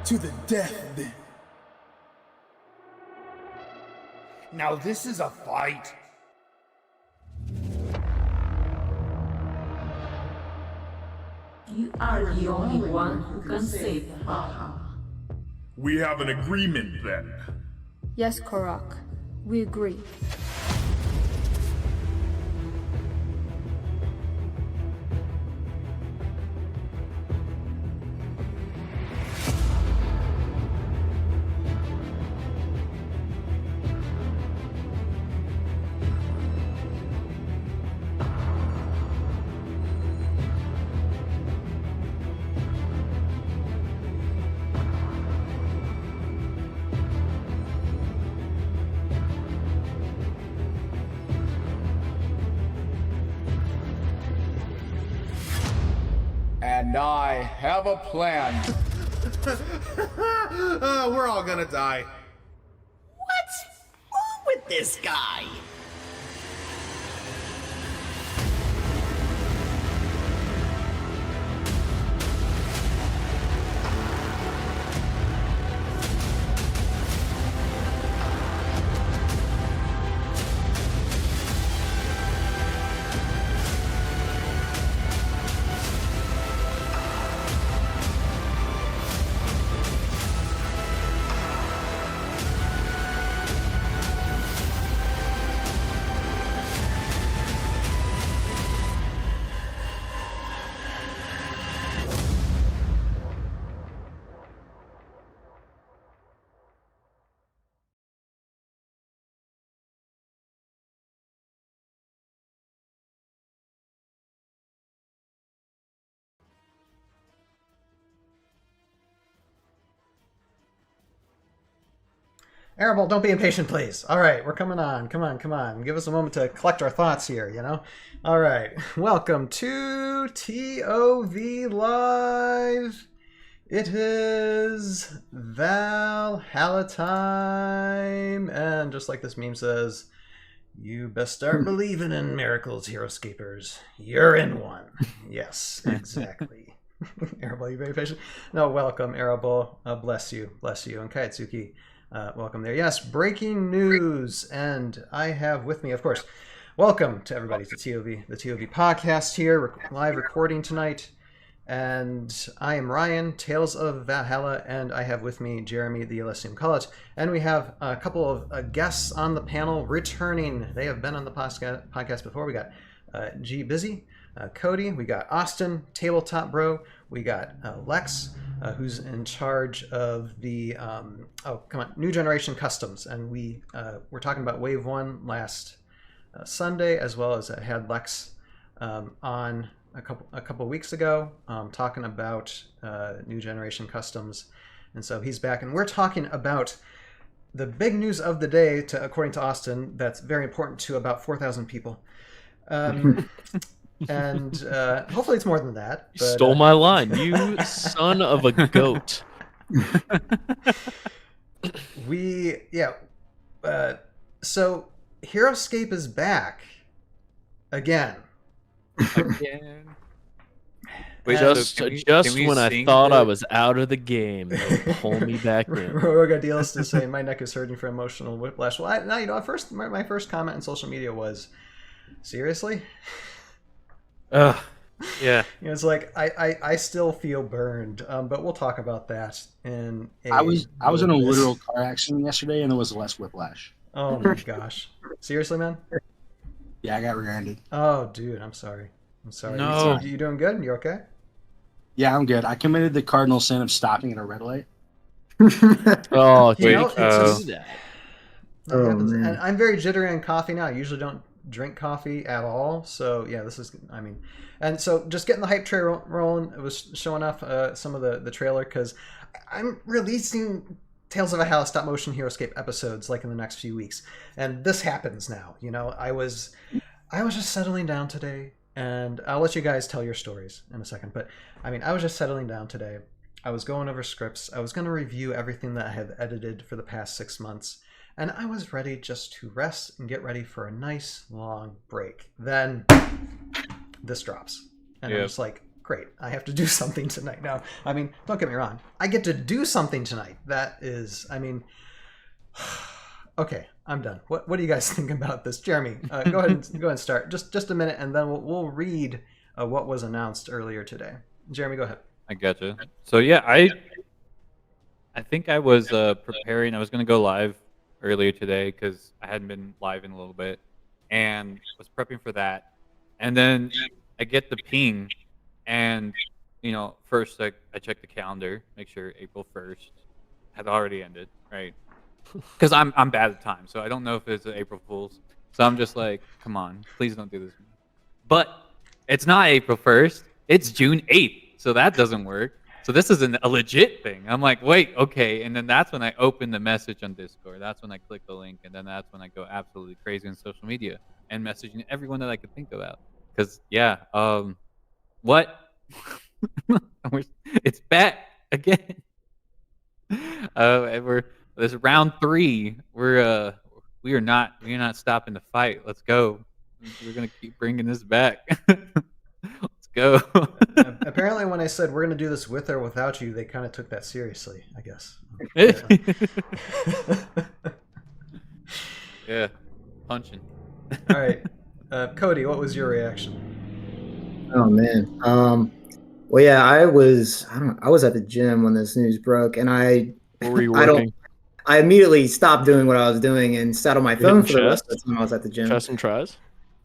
To the death, then. Now this is a fight. You are the only one who can save Valhalla. We have an agreement then. Yes, Korok. We agree. And I have a plan. We're all gonna die. What's wrong with this guy? Arable, don't be impatient, please. All right, we're coming on. Come on. Give us a moment to collect our thoughts here, you know? All right, welcome to ToV Live. It is Valhalla time. And just like this meme says, you best start believing in miracles, Heroscapers. You're in one. Yes, exactly. Arable, you very patient? No, welcome, Arable. Bless you. And Kaitsuki. Welcome there. Yes, breaking news. And I have with me, of course, welcome to everybody to ToV, the ToV podcast here, live recording tonight. And I am Ryan, Tales of Valhalla, and I have with me Jeremy, the Elysium Cullet. And we have a couple of guests on the panel returning. They have been on the podcast before. We got G Busy, Cody, we got Austin, Tabletop Bro, we got Lex, who's in charge of the New Generation Customs, and we were talking about Wave 1 last Sunday, as well as I had Lex on a couple weeks ago talking about New Generation Customs, and so he's back, and we're talking about the big news of the day, according to Austin, that's very important to about 4,000 people. And hopefully it's more than that. But, stole my line, you son of a goat. So Heroscape is back again. Wait, just when I thought I was out of the game, they pull me back in. Rogadil's to say my neck is hurting for emotional whiplash. Well, my first comment on social media was, seriously? Yeah. It's like I still feel burned, but we'll talk about that in. I was in a literal car accident yesterday, and there was less whiplash. Oh my gosh! Seriously, man? Yeah, I got rear-ended. Oh, dude, I'm sorry. No, you doing good? You okay? Yeah, I'm good. I committed the cardinal sin of stopping at a red light. Oh, dude. And I'm very jittery on coffee now. I usually don't drink coffee at all, so yeah, and so just getting the hype trail rolling. It was showing off some of the trailer, because I'm releasing Tales of Valhalla stop motion Heroscape episodes like in the next few weeks, and this happens now. You know, I was just settling down today, and I'll let you guys tell your stories in a second, but I mean, I was just settling down today. I was going over scripts. I was going to review everything that I have edited for the past 6 months. And I was ready just to rest and get ready for a nice long break. Then this drops. And I'm just like, great. I have to do something tonight. Now, I mean, don't get me wrong. I get to do something tonight. That is, I mean, okay, I'm done. What do you guys think about this? Jeremy, go ahead and start. Just a minute, and then we'll read what was announced earlier today. Jeremy, go ahead. I gotcha. So yeah, I think I was preparing. I was going to go live earlier today because I hadn't been live in a little bit, and was prepping for that. And then I get the ping, and first I check the calendar, make sure April 1st had already ended, right? Because I'm bad at time, so I don't know if it's April Fool's. So I'm just like, come on, please don't do this. But it's not April 1st. It's June 8th, so that doesn't work. So this is a legit thing. I'm like, wait, okay. And then that's when I open the message on Discord. That's when I click the link, and then that's when I go absolutely crazy on social media and messaging everyone that I could think about. Because yeah, what? It's back again. And this is round 3. We are not stopping the fight. Let's go. We're gonna keep bringing this back. Let's go. Apparently, when I said we're gonna do this with or without you, they kind of took that seriously, I guess. Yeah, punching. All right, Cody, what was your reaction? Oh man. Well, yeah, I was at the gym when this news broke, and Where were you working? I immediately stopped doing what I was doing and sat on my phone for the rest of the time I was at the gym. Chest and tries?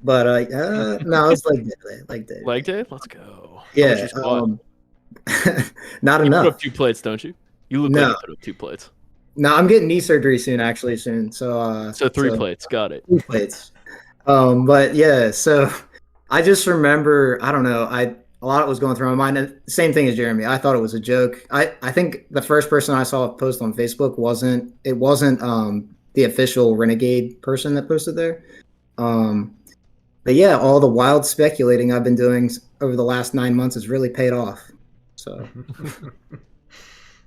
But no, it's leg day. Leg day? Let's go. Yeah. Not you enough. put up 2 plates, don't you? You look like you put up 2 plates. No, I'm getting knee surgery soon. So 3 plates. Got it. 3 plates. But yeah, so I just remember, I don't know, a lot was going through my mind. And same thing as Jeremy. I thought it was a joke. I think the first person I saw post on Facebook wasn't the official Renegade person that posted there. But yeah, all the wild speculating I've been doing over the last 9 months has really paid off. So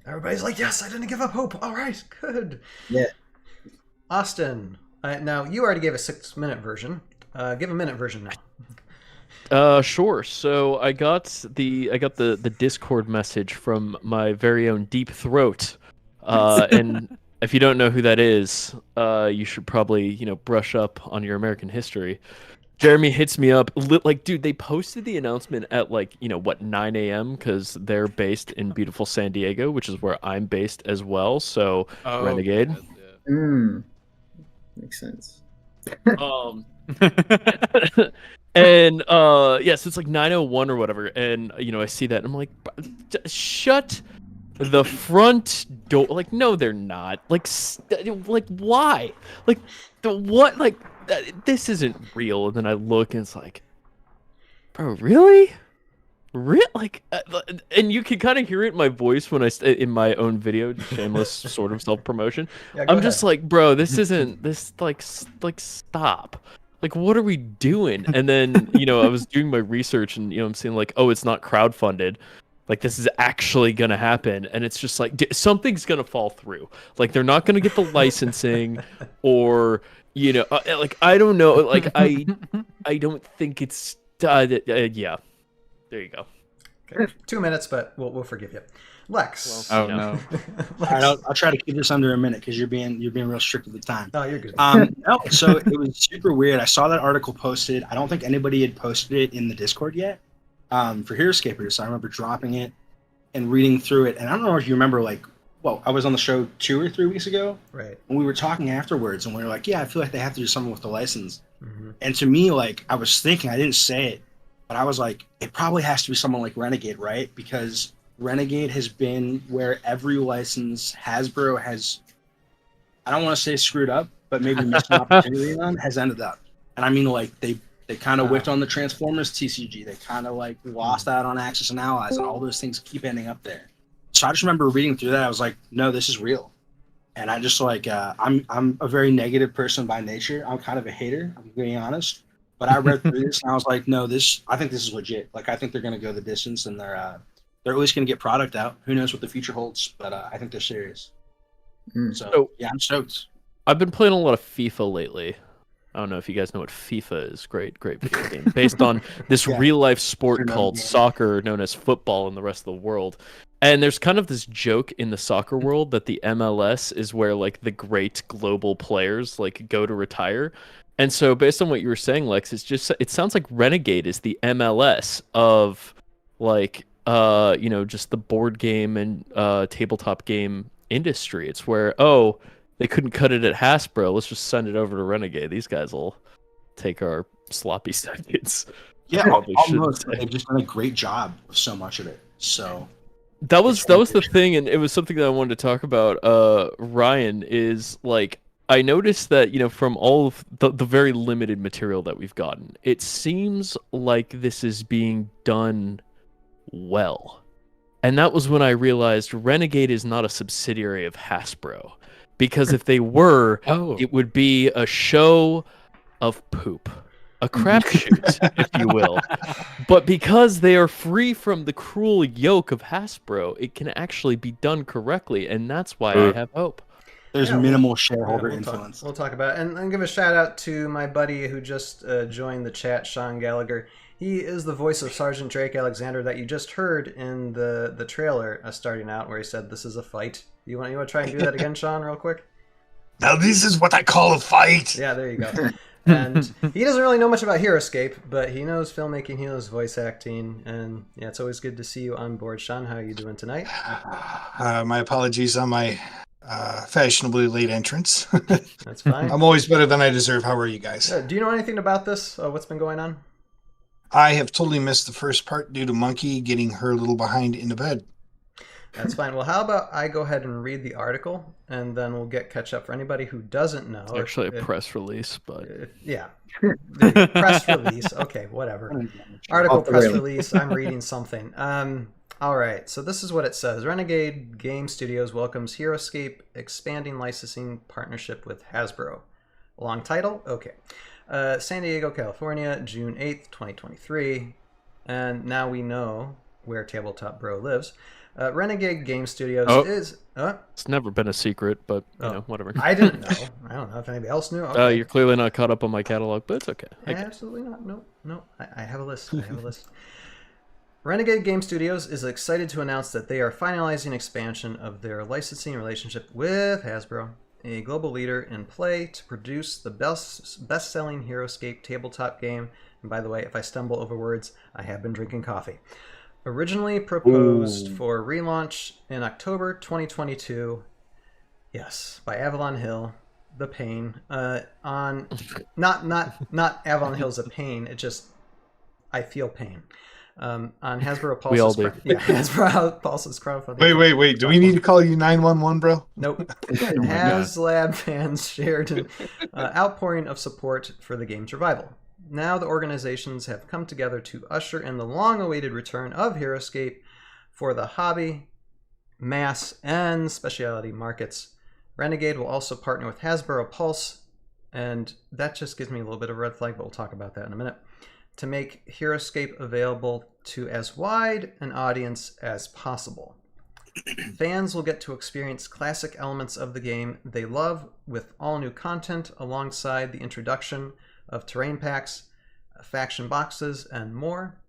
everybody's like, yes, I didn't give up hope. All right, good. Yeah. Austin, now you already gave a 6-minute version. Give a minute version now. Sure. So I got the Discord message from my very own Deep Throat, and if you don't know who that is, you should probably brush up on your American history. Jeremy hits me up, like, dude, they posted the announcement at 9 a.m. because they're based in beautiful San Diego, which is where I'm based as well. So Renegade. Makes sense. And yes, it's like 9:01 or whatever, and I see that, and I'm like, shut the front door. Like, no, they're not. Like why? Like what? Like this isn't real. And then I look, and it's like, bro, really? Like, and you can kind of hear it in my voice when in my own video, shameless sort of self promotion. Yeah, I'm just like, bro, this isn't this like stop. Like, what are we doing? And then, I was doing my research, and, I'm seeing like, oh, it's not crowdfunded. Like, this is actually going to happen. And it's just like, something's going to fall through. Like, they're not going to get the licensing or, like, I don't know. Like, I don't think it's, yeah. There you go. Okay. 2 minutes, but we'll forgive you. Lex. Well, no. All right, I'll try to keep this under a minute because you're being real strict with the time. Oh, you're good. No, so it was super weird. I saw that article posted. I don't think anybody had posted it in the Discord yet. For Heroscapers, so I remember dropping it and reading through it. And I don't know if you remember, I was on the show 2 or 3 weeks ago. Right. And we were talking afterwards, and we were like, yeah, I feel like they have to do something with the license. Mm-hmm. And to me, I was thinking, I didn't say it, but I was like, it probably has to be someone like Renegade, right? Because Renegade has been where every license Hasbro has, I don't want to say screwed up, but maybe missed an opportunity on, has ended up. And I mean, they kind of whiffed on the Transformers TCG. They kind of lost out on Axis and Allies, and all those things keep ending up there. So I just remember reading through that. I was like, no, this is real. And I just I'm a very negative person by nature. I'm kind of a hater, I'm being honest. But I read through this and I was like, no, I think this is legit. I think they're going to go the distance, and they're at least going to get product out. Who knows what the future holds, but I think they're serious. So yeah, I'm stoked. I've been playing a lot of FIFA lately. I don't know if you guys know what FIFA is. Great video game based on this real life sport called soccer, known as football in the rest of the world. And there's kind of this joke in the soccer world that the MLS is where like the great global players like go to retire. And so based on what you were saying, Lex, it sounds like Renegade is the MLS of like just the board game and tabletop game industry. It's where they couldn't cut it at Hasbro. Let's just send it over to Renegade. These guys will take our sloppy seconds. Yeah, almost. They've just done a great job with so much of it. So that was the thing, and it was something that I wanted to talk about. Ryan, is like I noticed that from all of the very limited material that we've gotten, it seems like this is being done well. And that was when I realized Renegade is not a subsidiary of Hasbro. Because if they were, it would be a show of poop. A crapshoot, if you will. But because they are free from the cruel yoke of Hasbro, it can actually be done correctly, and that's why I have hope. There's minimal shareholder influence. We'll talk about it. And give a shout out to my buddy who just joined the chat, Sean Gallagher. He is the voice of Sergeant Drake Alexander that you just heard in the trailer starting out, where he said, "This is a fight." You want to try and do that again, Sean, real quick? Now this is what I call a fight. Yeah, there you go. And he doesn't really know much about Heroscape, but he knows filmmaking, he knows voice acting, and yeah, it's always good to see you on board. Sean, how are you doing tonight? My apologies on my fashionably late entrance. That's fine. I'm always better than I deserve. How are you guys? Do you know anything about this? What's been going on? I have totally missed the first part due to Monkey getting her a little behind into bed. That's fine. Well, how about I go ahead and read the article, and then we'll catch up for anybody who doesn't know. It's actually a press release, but yeah, press release. Okay, whatever. Article, press release. I'm reading something. All right. So this is what it says: Renegade Game Studios welcomes Heroscape expanding licensing partnership with Hasbro. Long title. Okay. San Diego, California, June 8th, 2023, and now we know where Tabletop Bro lives. Renegade Game Studios is... It's never been a secret, but, whatever. I didn't know. I don't know if anybody else knew. Okay. You're clearly not caught up on my catalog, but it's okay. Absolutely not. No. I have a list. Renegade Game Studios is excited to announce that they are finalizing expansion of their licensing relationship with Hasbro, a global leader in play, to produce the best-selling Heroscape tabletop game. And by the way, if I stumble over words, I have been drinking coffee. Originally proposed for relaunch in October 2022, yes, by Avalon Hill, the pain. On not Avalon Hill's a pain. It just I feel pain. On Hasbro Pulse's, we all do. Hasbro Pulse's crowdfunding. Wait. Do we need to call you 911, bro? Nope. HasLab fans shared an outpouring of support for the game's revival. Now the organizations have come together to usher in the long-awaited return of Heroscape for the hobby, mass, and specialty markets. Renegade will also partner with Hasbro Pulse, and that just gives me a little bit of a red flag, but we'll talk about that in a minute, to make Heroscape available to as wide an audience as possible. Fans will get to experience classic elements of the game they love with all new content alongside the introduction of terrain packs, faction boxes, and more.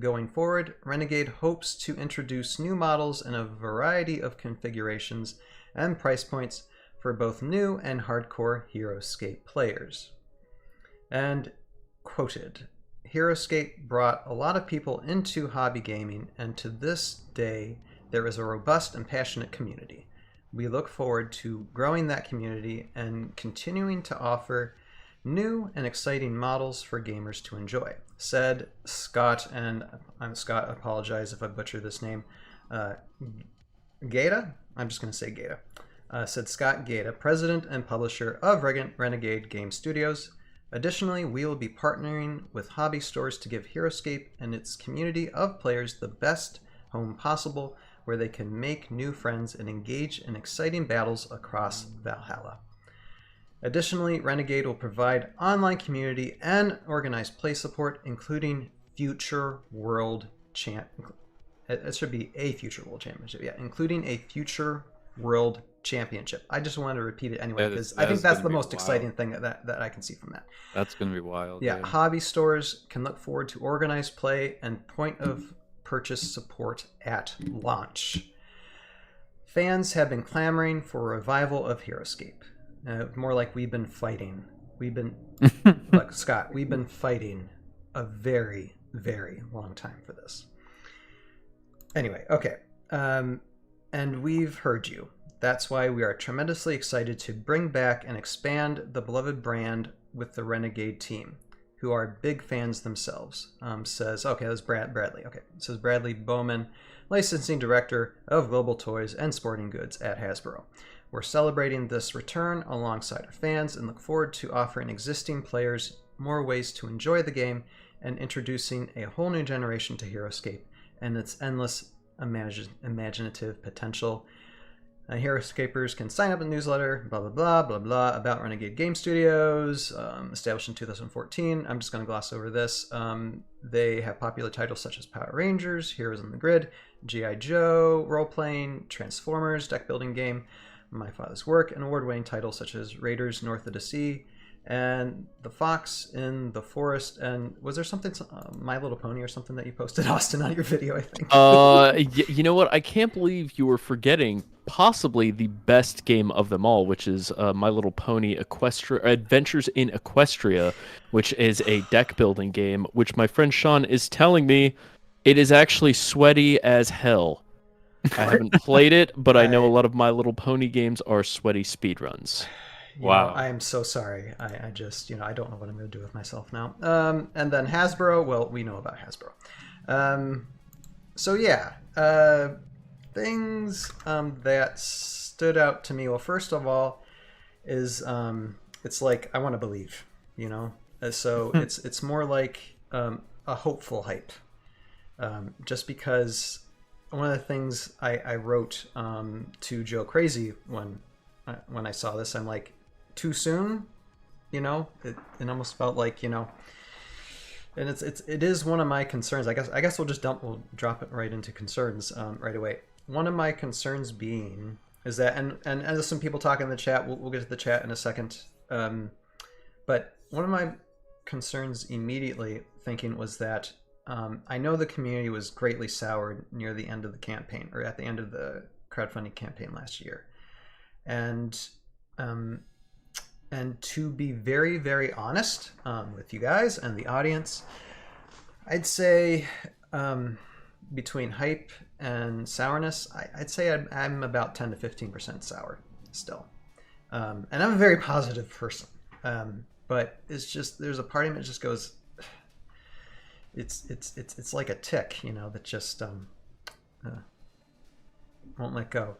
Going forward, Renegade hopes to introduce new models in a variety of configurations and price points for both new and hardcore Heroscape players. And quoted, Heroscape brought a lot of people into hobby gaming, and to this day, there is a robust and passionate community. We look forward to growing that community and continuing to offer new and exciting models for gamers to enjoy, said Scott, and I'm Scott, I apologize if I butcher this name, Gaeta? I'm just going to say Gaeta. Said Scott Gaeta, president and publisher of Renegade Game Studios. Additionally, we will be partnering with hobby stores to give Heroscape and its community of players the best home possible, where they can make new friends and engage in exciting battles across Valhalla. Additionally, Renegade will provide online community and organized play support, including Future World Champ. It should be a Future World Championship, yeah, including a Future World championship. I just wanted to repeat it anyway That because is- I think is that's gonna the be most wild. exciting thing that I can see from that. That's gonna be wild. Yeah, hobby stores can look forward to organized play and point of purchase support at launch. Fans have been clamoring for a revival of Heroscape. More like we've been fighting. Look, Scott, we've been fighting a very, very long time for this. Anyway, okay. And we've heard you. That's why we are tremendously excited to bring back and expand the beloved brand with the Renegade team, who are big fans themselves. Says, okay, that's Bradley. Okay, says Bradley Bowman, licensing director of global toys and sporting goods at Hasbro. We're celebrating this return alongside our fans and look forward to offering existing players more ways to enjoy the game and introducing a whole new generation to Heroscape and its endless imaginative potential. Heroscapers can sign up a newsletter, blah, blah, blah, blah, blah, about Renegade Game Studios, established in 2014. I'm just going to gloss over this. They have popular titles such as Power Rangers, Heroes on the Grid, G.I. Joe, role-playing, Transformers, deck-building game, My Father's Work, and award-winning titles such as Raiders North of the Sea, and The Fox in the Forest, and was there something, My Little Pony or something that you posted, Austin, on your video, I think? You know what? I can't believe you were forgetting possibly the best game of them all, which is My Little Pony Adventures in Equestria, which is a deck building game, which my friend Sean is telling me it is actually sweaty as hell. I haven't played it, but I know a lot of My Little Pony games are sweaty speedruns. Wow. I am so sorry. I just, I don't know what I'm going to do with myself now. And then Hasbro, well, we know about Hasbro. So yeah, things that stood out to me. Well, first of all, is it's like I want to believe, So it's more like a hopeful hype. Just because one of the things I wrote to Joe Crazy when I saw this, I'm like, too soon, it almost felt like, and it is one of my concerns. I guess we'll drop it right into concerns right away. One of my concerns being is that, and there's some people talking in the chat. We'll get to the chat in a second. But one of my concerns immediately thinking was that I know the community was greatly soured near the end of the campaign, or at the end of the crowdfunding campaign last year, and to be very, very honest with you guys and the audience, I'd say between hype and sourness, I'd say I'm about 10 to 15% sour still. And I'm a very positive person. But it's just, there's a part of me that just goes, it's like a tick, that just won't let go.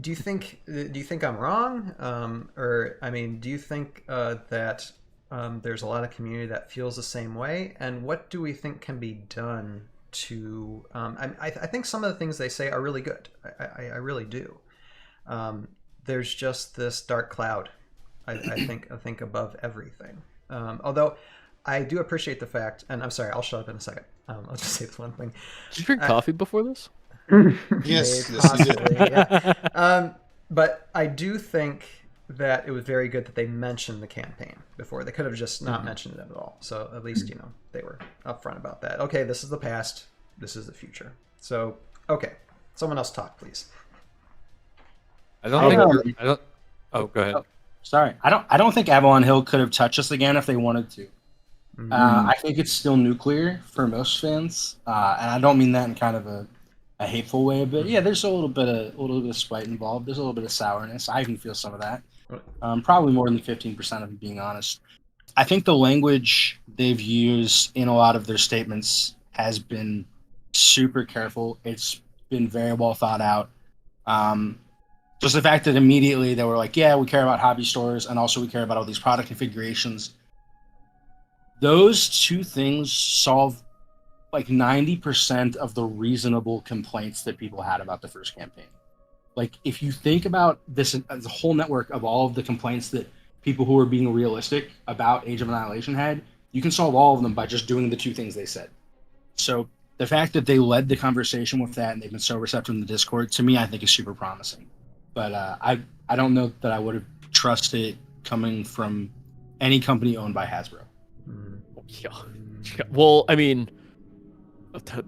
Do you think I'm wrong? Or do you think that there's a lot of community that feels the same way? And what do we think can be done to? I think some of the things they say are really good. I really do. There's just this dark cloud. I think above everything. Although I do appreciate the fact, and I'm sorry, I'll shut up in a second. I'll just say this one thing. Did you drink coffee before this? Yes, possibly, yeah. But I do think that it was very good that they mentioned the campaign before. They could have just not mentioned it at all. So at least, they were upfront about that. Okay, this is the past. This is the future. So, okay. Someone else talk, please. I don't. Oh, go ahead. Sorry, I don't think Avalon Hill could have touched us again if they wanted to. I think it's still nuclear for most fans, and I don't mean that in kind of a hateful way, but yeah, there's a little bit of spite involved. There's a little bit of sourness. I even feel some of that. Probably more than 15% of it, being honest. I think the language they've used in a lot of their statements has been super careful. It's been very well thought out. Just the fact that immediately they were like, yeah, we care about hobby stores, and also we care about all these product configurations. Those two things solve like 90% of the reasonable complaints that people had about the first campaign. Like, if you think about this as a whole network of all of the complaints that people who are being realistic about Age of Annihilation had, you can solve all of them by just doing the two things they said. So the fact that they led the conversation with that and they've been so receptive in the Discord, to me, I think is super promising. but I don't know that I would have trusted it coming from any company owned by Hasbro. Yeah. Well, I mean,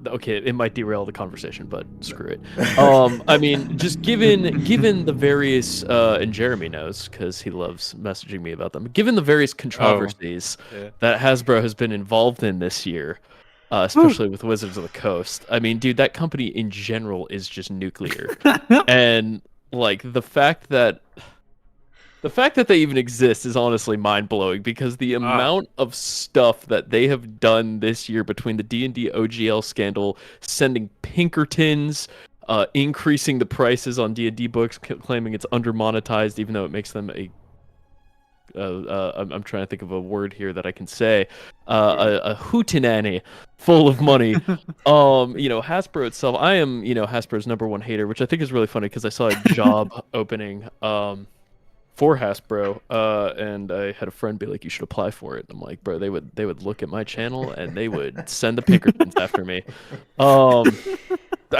okay, it might derail the conversation, but screw it. I mean, just given the various and Jeremy knows because he loves messaging me about them. Given the various controversies that Hasbro has been involved in this year, especially with Wizards of the Coast. I mean, dude, that company in general is just nuclear, and like the fact that they even exist is honestly mind-blowing because the amount of stuff that they have done this year between the D&D OGL scandal, sending Pinkertons, increasing the prices on D&D books, claiming it's under-monetized even though it makes them a I'm trying to think of a word here that I can say, a hootenanny full of money. Hasbro itself, I am, Hasbro's #1 hater, which I think is really funny because I saw a job opening for Hasbro, and I had a friend be like, "You should apply for it." And I'm like, "Bro, they would look at my channel and they would send the Pinkertons after me." I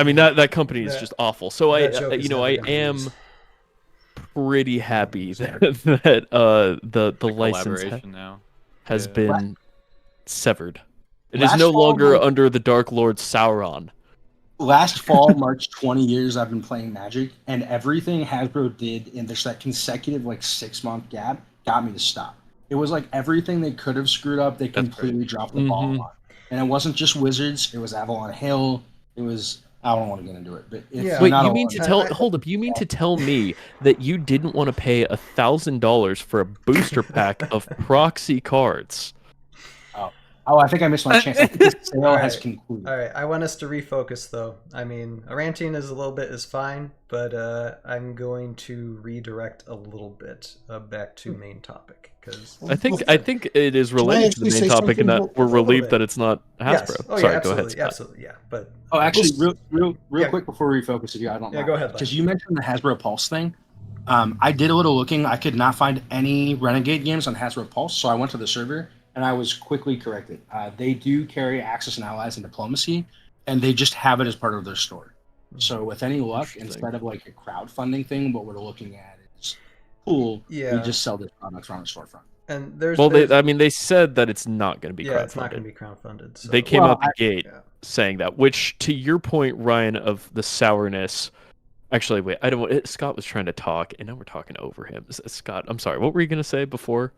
mean that company is just awful. So I am pretty happy that the license now has been severed. It is no longer under the Dark Lord Sauron. Last fall, March 20 years I've been playing Magic, and everything Hasbro did in this that consecutive 6-month gap got me to stop. It was like everything they could have screwed up, they completely dropped the ball on. And it wasn't just Wizards, it was Avalon Hill, it was, I don't want to get into it, but wait, you mean to tell? Hold up, you mean to tell me that you didn't want to pay $1,000 for a booster pack of proxy cards? Oh, I think I missed my chance. The sale has concluded. All right, I want us to refocus, though. I mean, ranting is fine, but I'm going to redirect a little bit back to main topic because I think it is related to the main topic, in that we're relieved that it's not Hasbro. Yes. Oh, Sorry, yeah, go ahead, Scott. Absolutely, yeah. But actually, real quick before we refocus, if you, I don't know. Yeah, go ahead. Because you mentioned the Hasbro Pulse thing. I did a little looking. I could not find any Renegade games on Hasbro Pulse, so I went to the server. And I was quickly corrected. They do carry Axis and Allies and Diplomacy, and they just have it as part of their store. So with any luck, instead of a crowdfunding thing, what we're looking at is cool. Yeah. We just sell this product on the storefront. And they said that it's not going to be crowdfunded. It's not going to be crowdfunded. So. They came out the gate saying that, which to your point, Ryan, of the sourness. Actually, wait, I don't. Scott was trying to talk, and now we're talking over him. Scott, I'm sorry. What were you going to say before?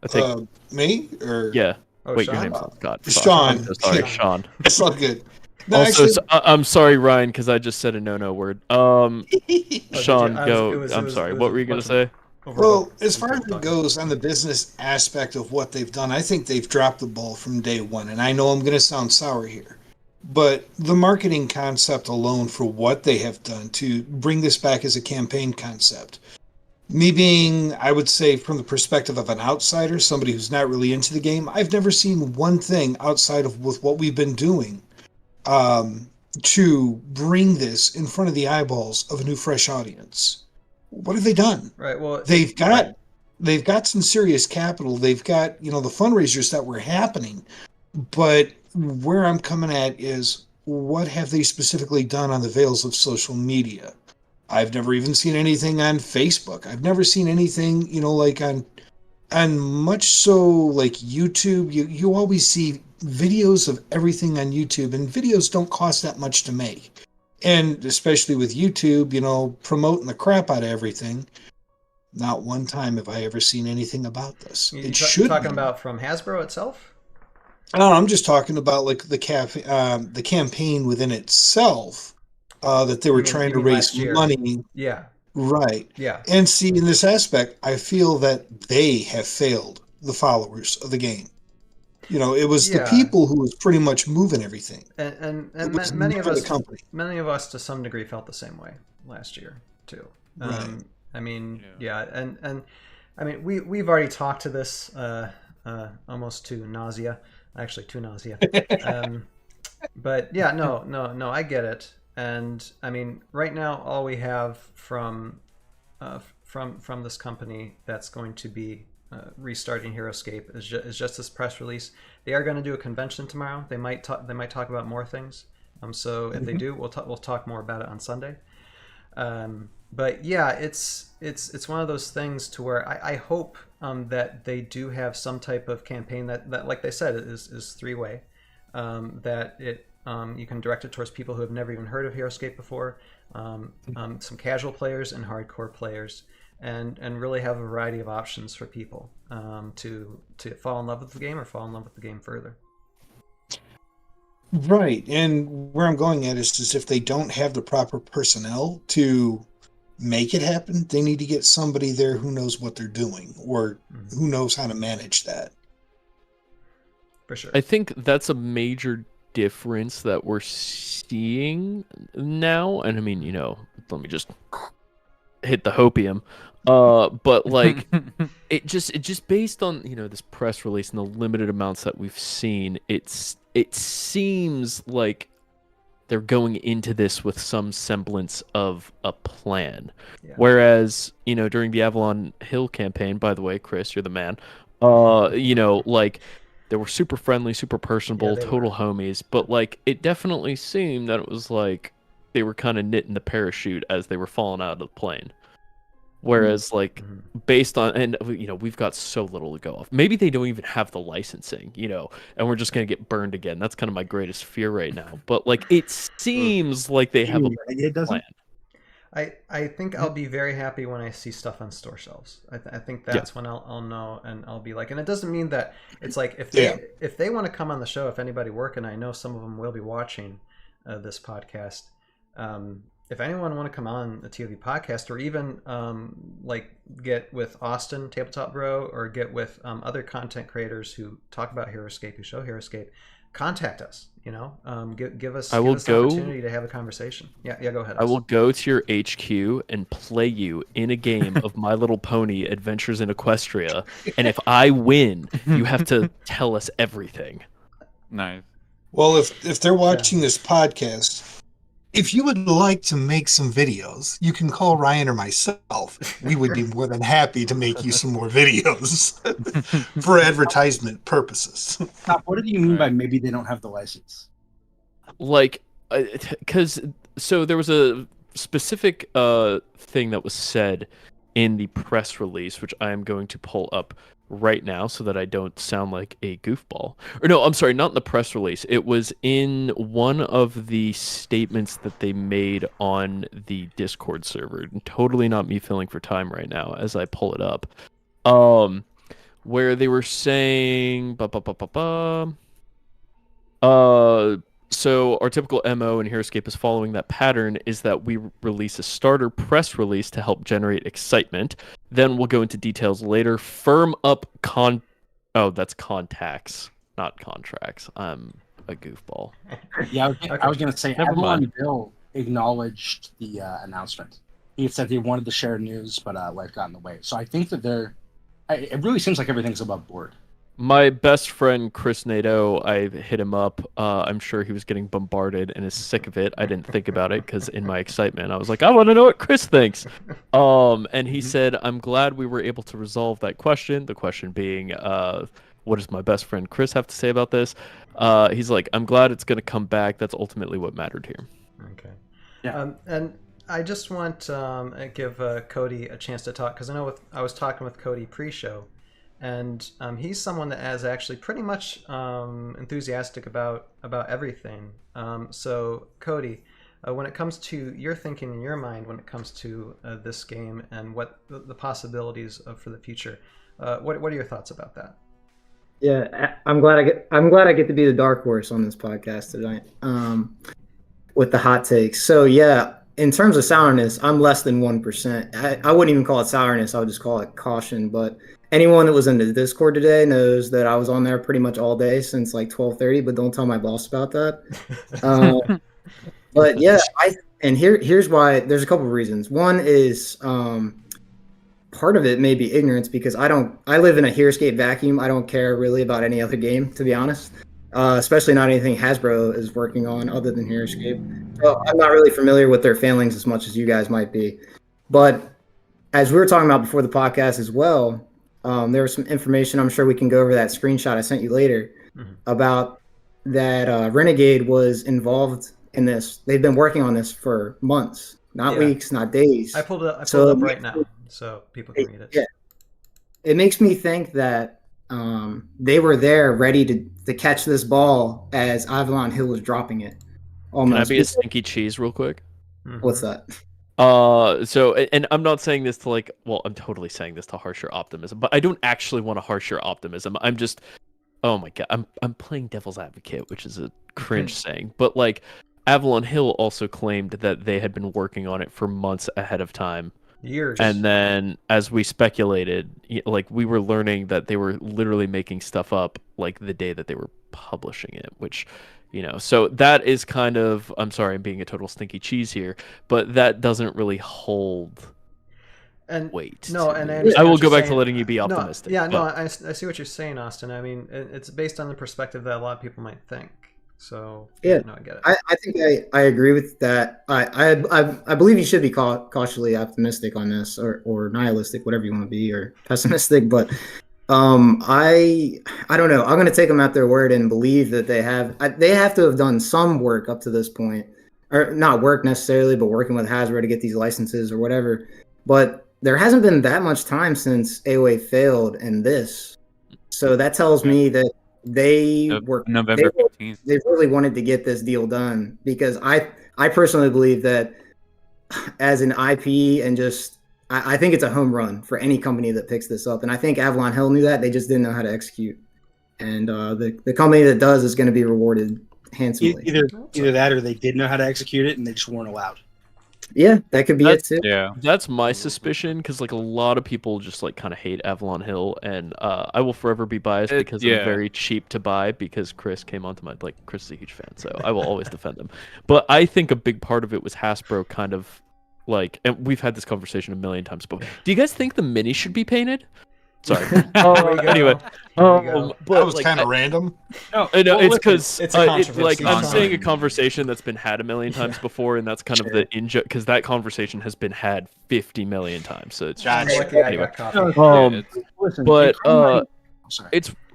I think me or yeah. Wait, Sean? your name's not Scott. Sean. I'm so sorry, Sean. It's all good. No, also, actually, I'm sorry, Ryan, because I just said a no word. Sean, go. I'm sorry. What were you gonna say? Well, as far as it goes on the business aspect of what they've done, I think they've dropped the ball from day one. And I know I'm going to sound sour here, but the marketing concept alone for what they have done to bring this back as a campaign concept. Me being, I would say, from the perspective of an outsider, somebody who's not really into the game, I've never seen one thing outside of with what we've been doing to bring this in front of the eyeballs of a new, fresh audience. What have they done? Right. Well, they've got some serious capital. They've got the fundraisers that were happening, but where I'm coming at is what have they specifically done on the veils of social media? I've never even seen anything on Facebook. I've never seen anything, on much so like YouTube. You always see videos of everything on YouTube, and videos don't cost that much to make. And especially with YouTube, promoting the crap out of everything. Not one time have I ever seen anything about this. You're talking about from Hasbro itself? No, I'm just talking about the campaign within itself. That they were trying to raise money. Yeah. Right. Yeah. And see, in this aspect, I feel that they have failed the followers of the game. It was the people who was pretty much moving everything. And many of us to some degree felt the same way last year too. Right. I mean, and I mean we've already talked to this almost to nausea. Actually, to nausea. But yeah, no, I get it. And I mean, right now, all we have from this company that's going to be restarting Heroscape is just this press release. They are going to do a convention tomorrow. They might talk about more things. So if they do, we'll talk more about it on Sunday. But yeah, it's one of those things to where I hope that they do have some type of campaign that like they said, is three-way. That it you can direct it towards people who have never even heard of Heroscape before, some casual players and hardcore players, and really have a variety of options for people to fall in love with the game or fall in love with the game further. Right, and where I'm going at is if they don't have the proper personnel to make it happen, they need to get somebody there who knows what they're doing or who knows how to manage that. For sure. I think that's a major difference that we're seeing now. And I mean, let me just hit the hopium. But like it just based on, this press release and the limited amounts that we've seen, it seems like they're going into this with some semblance of a plan. Yeah. Whereas, during the Avalon Hill campaign, by the way, Chris, you're the man, like they were super friendly, super personable, total homies, but like it definitely seemed that it was like they were kind of knitting the parachute as they were falling out of the plane. Whereas, like, based on, and, we've got so little to go off. Maybe they don't even have the licensing, and we're just going to get burned again. That's kind of my greatest fear right now. But, like, it seems like they have a plan. I think I'll be very happy when I see stuff on store shelves. I think that's when I'll know, and I'll be like, and it doesn't mean that it's like, if they want to come on the show, if anybody working, I know some of them will be watching this podcast, if anyone want to come on the ToV podcast, or even like get with Austin Tabletop Bro, or get with other content creators who talk about Heroscape, who show Heroscape, contact us. Give us the opportunity to have a conversation. Yeah, go ahead. I will go to your HQ and play you in a game of My Little Pony Adventures in Equestria, and if I win, you have to tell us everything. Nice. Well, if they're watching this podcast, if you would like to make some videos, you can call Ryan or myself. We would be more than happy to make you some more videos for advertisement purposes. What do you mean by maybe they don't have the license? Like, because so there was a specific thing that was said in the press release, which I am going to pull up right now so that I don't sound like a goofball. Or no, I'm sorry, not in the press release. It was in one of the statements that they made on the Discord server. Totally not me filling for time right now as I pull it up. Where they were saying so our typical MO in Heroscape is following that pattern, is that we release a starter press release to help generate excitement. Then we'll go into details later. Firm up that's contacts, not contracts. I'm a goofball. Yeah, I was going to say, Avalon Bill acknowledged the announcement. He said he wanted to share news, but life got in the way. So I think that it really seems like everything's above board. My best friend, Chris Nadeau, I hit him up. I'm sure he was getting bombarded and is sick of it. I didn't think about it because in my excitement, I was like, I want to know what Chris thinks. And he said, I'm glad we were able to resolve that question. The question being, what does my best friend Chris have to say about this? He's like, I'm glad it's going to come back. That's ultimately what mattered here. Okay. Yeah. And I just want to give Cody a chance to talk, because I know I was talking with Cody pre-show. And he's someone that is actually pretty much enthusiastic about everything. So, Cody, when it comes to your thinking in your mind, when it comes to this game and what the possibilities for the future, what are your thoughts about that? Yeah, I'm glad I get to be the dark horse on this podcast tonight with the hot takes. So yeah, in terms of sourness, I'm less than 1%. I wouldn't even call it sourness. I would just call it caution. But anyone that was in the Discord today knows that I was on there pretty much all day since like 12:30. But don't tell my boss about that. But yeah, here's why. There's a couple of reasons. One is part of it may be ignorance, because I live in a Heroscape vacuum. I don't care really about any other game, to be honest. Especially not anything Hasbro is working on other than Heroscape. So I'm not really familiar with their failings as much as you guys might be. But as we were talking about before the podcast as well, there was some information, I'm sure we can go over that screenshot I sent you later, about that Renegade was involved in this. They've been working on this for months. not weeks, not days. I pulled it up So right now, so people can read it. Yeah, it makes me think that they were there ready to catch this ball as Avalon Hill was dropping it. Almost. Can I be a stinky cheese real quick? What's that? So, and I'm not saying this to like, well, I'm totally saying this to harsh your optimism, but I don't actually want to harsh your optimism. I'm just, oh my god, I'm playing devil's advocate, which is a cringe saying, but like, Avalon Hill also claimed that they had been working on it for months ahead of time. Years. And then, as we speculated, like we were learning that they were literally making stuff up like the day that they were publishing it, which, you know, so that is kind of, I'm sorry, I'm being a total stinky cheese here, but that doesn't really hold weight. No, and I will go back to letting you be optimistic. I see what you're saying, Austin. I mean, it's based on the perspective that a lot of people might think. So yeah, no, I get it. I think I agree with that. I believe you should be cautiously optimistic on this, or nihilistic, whatever you want to be, or pessimistic. But I don't know. I'm going to take them at their word and believe that they have to have done some work up to this point, or not work necessarily, but working with Hasbro to get these licenses or whatever. But there hasn't been that much time since AOA failed and this, so that tells me that they were November 15th. They really wanted to get this deal done, because I personally believe that as an IP and just I think it's a home run for any company that picks this up, and I think Avalon Hill knew that. They just didn't know how to execute, and the company that does is going to be rewarded handsomely. Either that, or they did know how to execute it and they just weren't allowed. Yeah, that could be it too. Yeah, that's my suspicion, because like a lot of people just like kind of hate Avalon Hill, and I will forever be biased because they're very cheap to buy, because Chris came onto my, like, Chris is a huge fan, so I will always defend them. But I think a big part of it was Hasbro kind of like, and we've had this conversation a million times before. Do you guys think the mini should be painted? Sorry. Anyway, but that was kind of random. No, it's because I'm saying a conversation that's been had a million times before, and that's kind of the because that conversation has been had 50 million times. So it's anyway. But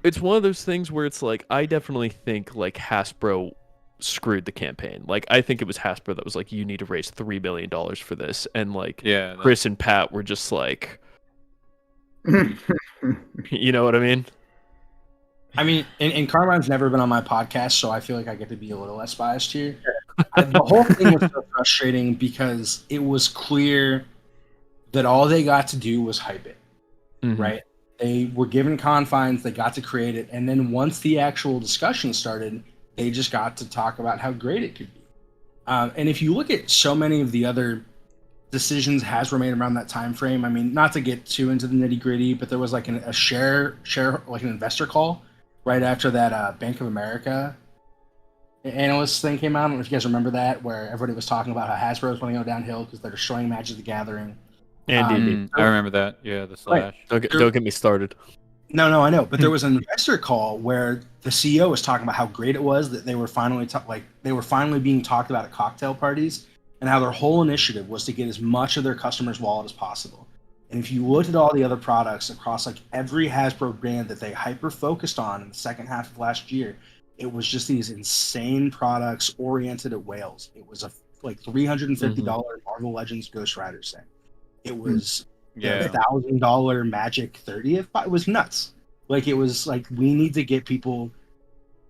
it's one of those things where it's like, I definitely think like Hasbro screwed the campaign. Like, I think it was Hasbro that was like, you need to raise $3 million for this, and like Chris and Pat were just like, you know what I mean? I mean, and Carmine's never been on my podcast, so I feel like I get to be a little less biased here. The whole thing was so frustrating because it was clear that all they got to do was hype it, right? They were given confines, they got to create it, and then once the actual discussion started, they just got to talk about how great it could be. And if you look at so many of the other decisions Hasbro made around that time frame, I mean, not to get too into the nitty gritty, but there was like a share like an investor call right after that Bank of America analyst thing came out. I don't know if you guys remember that, where everybody was talking about how Hasbro was going to go downhill because they're destroying Magic the Gathering. And I remember that. Yeah, the slash. Right. Don't get me started. No, I know, but there was an investor call where the CEO was talking about how great it was that they were finally being talked about at cocktail parties, and how their whole initiative was to get as much of their customers' wallet as possible. And if you looked at all the other products across like every Hasbro brand that they hyper focused on in the second half of last year, it was just these insane products oriented at whales. It was a like $350 Marvel Legends Ghost Rider set. It was $1,000 Magic 30th. It was nuts. Like, it was like, we need to get people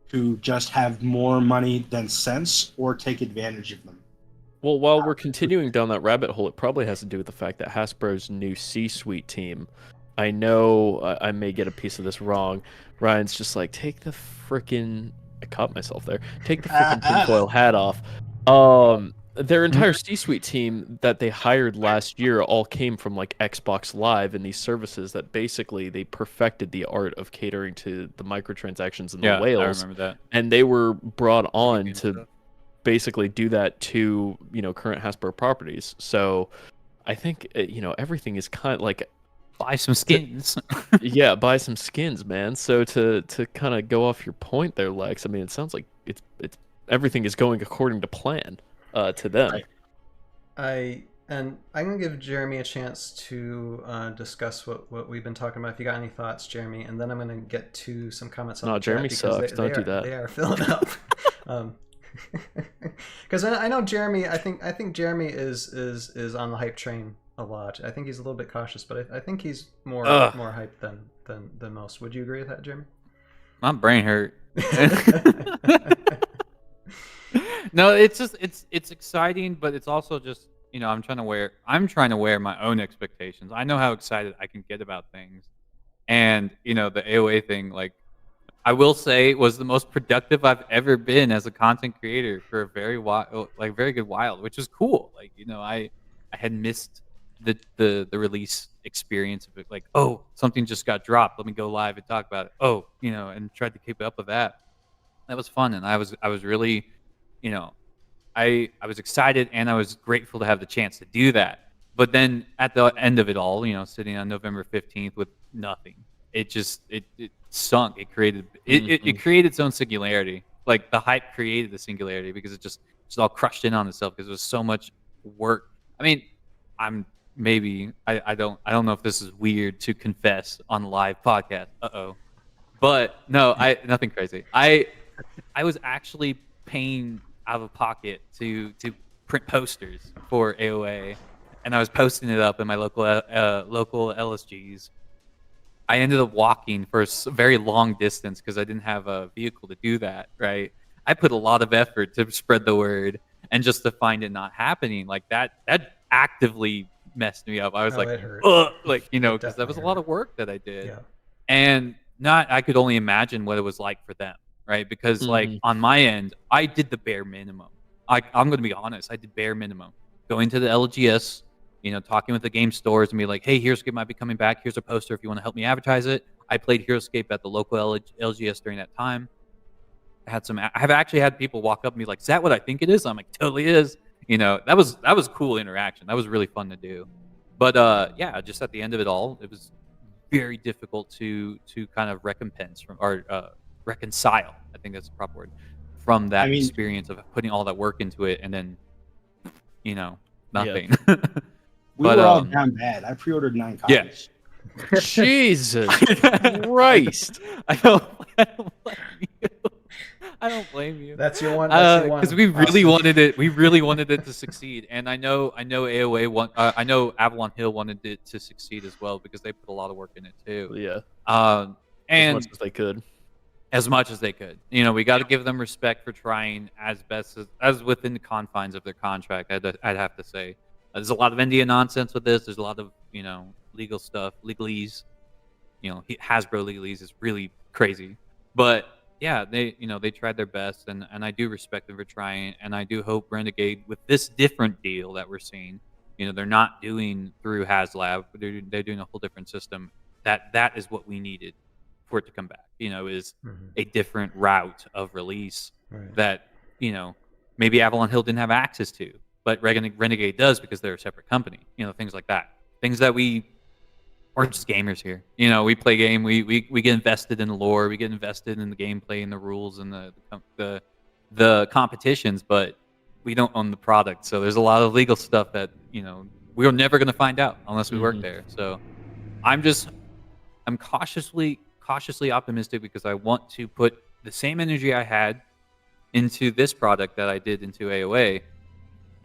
who just have more money than sense or take advantage of them. Well, while we're continuing down that rabbit hole, it probably has to do with the fact that Hasbro's new C-suite team, I know I may get a piece of this wrong. Ryan's just like, take the frickin', I caught myself there, take the frickin' tinfoil hat off. Their entire C-suite team that they hired last year all came from like Xbox Live and these services that basically they perfected the art of catering to the microtransactions and the whales. I remember that. And they were brought on to basically do that to, you know, current Hasbro properties. So I think, you know, everything is kind of like, buy some skins. Yeah, buy some skins, man. So to kind of go off your point there, Lex, I mean, it sounds like it's everything is going according to plan to them. I'm gonna give Jeremy a chance to discuss what we've been talking about. If you got any thoughts, Jeremy, and then I'm gonna get to some comments on the chat. Jeremy sucks. Don't do that. They are filling up. Because I know Jeremy. I think Jeremy is on the hype train a lot. I think he's a little bit cautious, but I think he's more hyped than most. Would you agree with that, Jeremy? My brain hurt. No, it's just it's exciting, but it's also just, I'm trying to wear my own expectations. I know how excited I can get about things, and the AOA thing, like, I will say, was the most productive I've ever been as a content creator for a very good while, which was cool. Like, I had missed the release experience of it. Like, oh, something just got dropped. Let me go live and talk about it. Oh, and tried to keep up with that. That was fun, and I was really, I was excited and I was grateful to have the chance to do that. But then at the end of it all, sitting on November 15th with nothing, it sunk. It created it created its own singularity. Like, the hype created the singularity because it just all crushed in on itself because it was so much work. I mean, I don't know if this is weird to confess on a live podcast. But no, nothing crazy. I was actually paying out of pocket to print posters for AOA, and I was posting it up in my local LSGs. I ended up walking for a very long distance because I didn't have a vehicle to do that, right? I put a lot of effort to spread the word, and just to find it not happening, like that actively messed me up. I was because that was a lot of work that I did. Yeah. And I could only imagine what it was like for them, right? Because like, on my end, I did the bare minimum. I'm going to be honest, I did bare minimum. Going to the LGS, talking with the game stores and be like, hey, Heroscape might be coming back. Here's a poster if you want to help me advertise it. I played Heroscape at the local LGS during that time. I've actually had people walk up and be like, is that what I think it is? I'm like, totally is. That was cool interaction. That was really fun to do. But just at the end of it all, it was very difficult to kind of reconcile. I think that's the proper word, from that experience of putting all that work into it and then, nothing. Yeah. We were all down bad. I pre-ordered 9 copies. Yeah. Jesus Christ! I don't blame you. I don't blame you. That's your one. Because we really wanted it. We really wanted it to succeed, and I know AOA I know Avalon Hill wanted it to succeed as well because they put a lot of work in it too. Yeah. And as much as they could. As much as they could. We got to give them respect for trying as best as within the confines of their contract. I'd have to say, there's a lot of NDA nonsense with this. There's a lot of legal stuff, legalese. Hasbro legalese is really crazy, but. Yeah, they tried their best, and I do respect them for trying, and I do hope Renegade, with this different deal that we're seeing, they're not doing through HasLab, they're doing a whole different system. That is what we needed for it to come back. Is a different route of release that maybe Avalon Hill didn't have access to, but Renegade does because they're a separate company. Things like that, things that we're just gamers here. We play game. We get invested in the lore. We get invested in the gameplay and the rules and the competitions, but we don't own the product. So there's a lot of legal stuff that we're never going to find out unless we work there. So I'm cautiously optimistic because I want to put the same energy I had into this product that I did into AOA,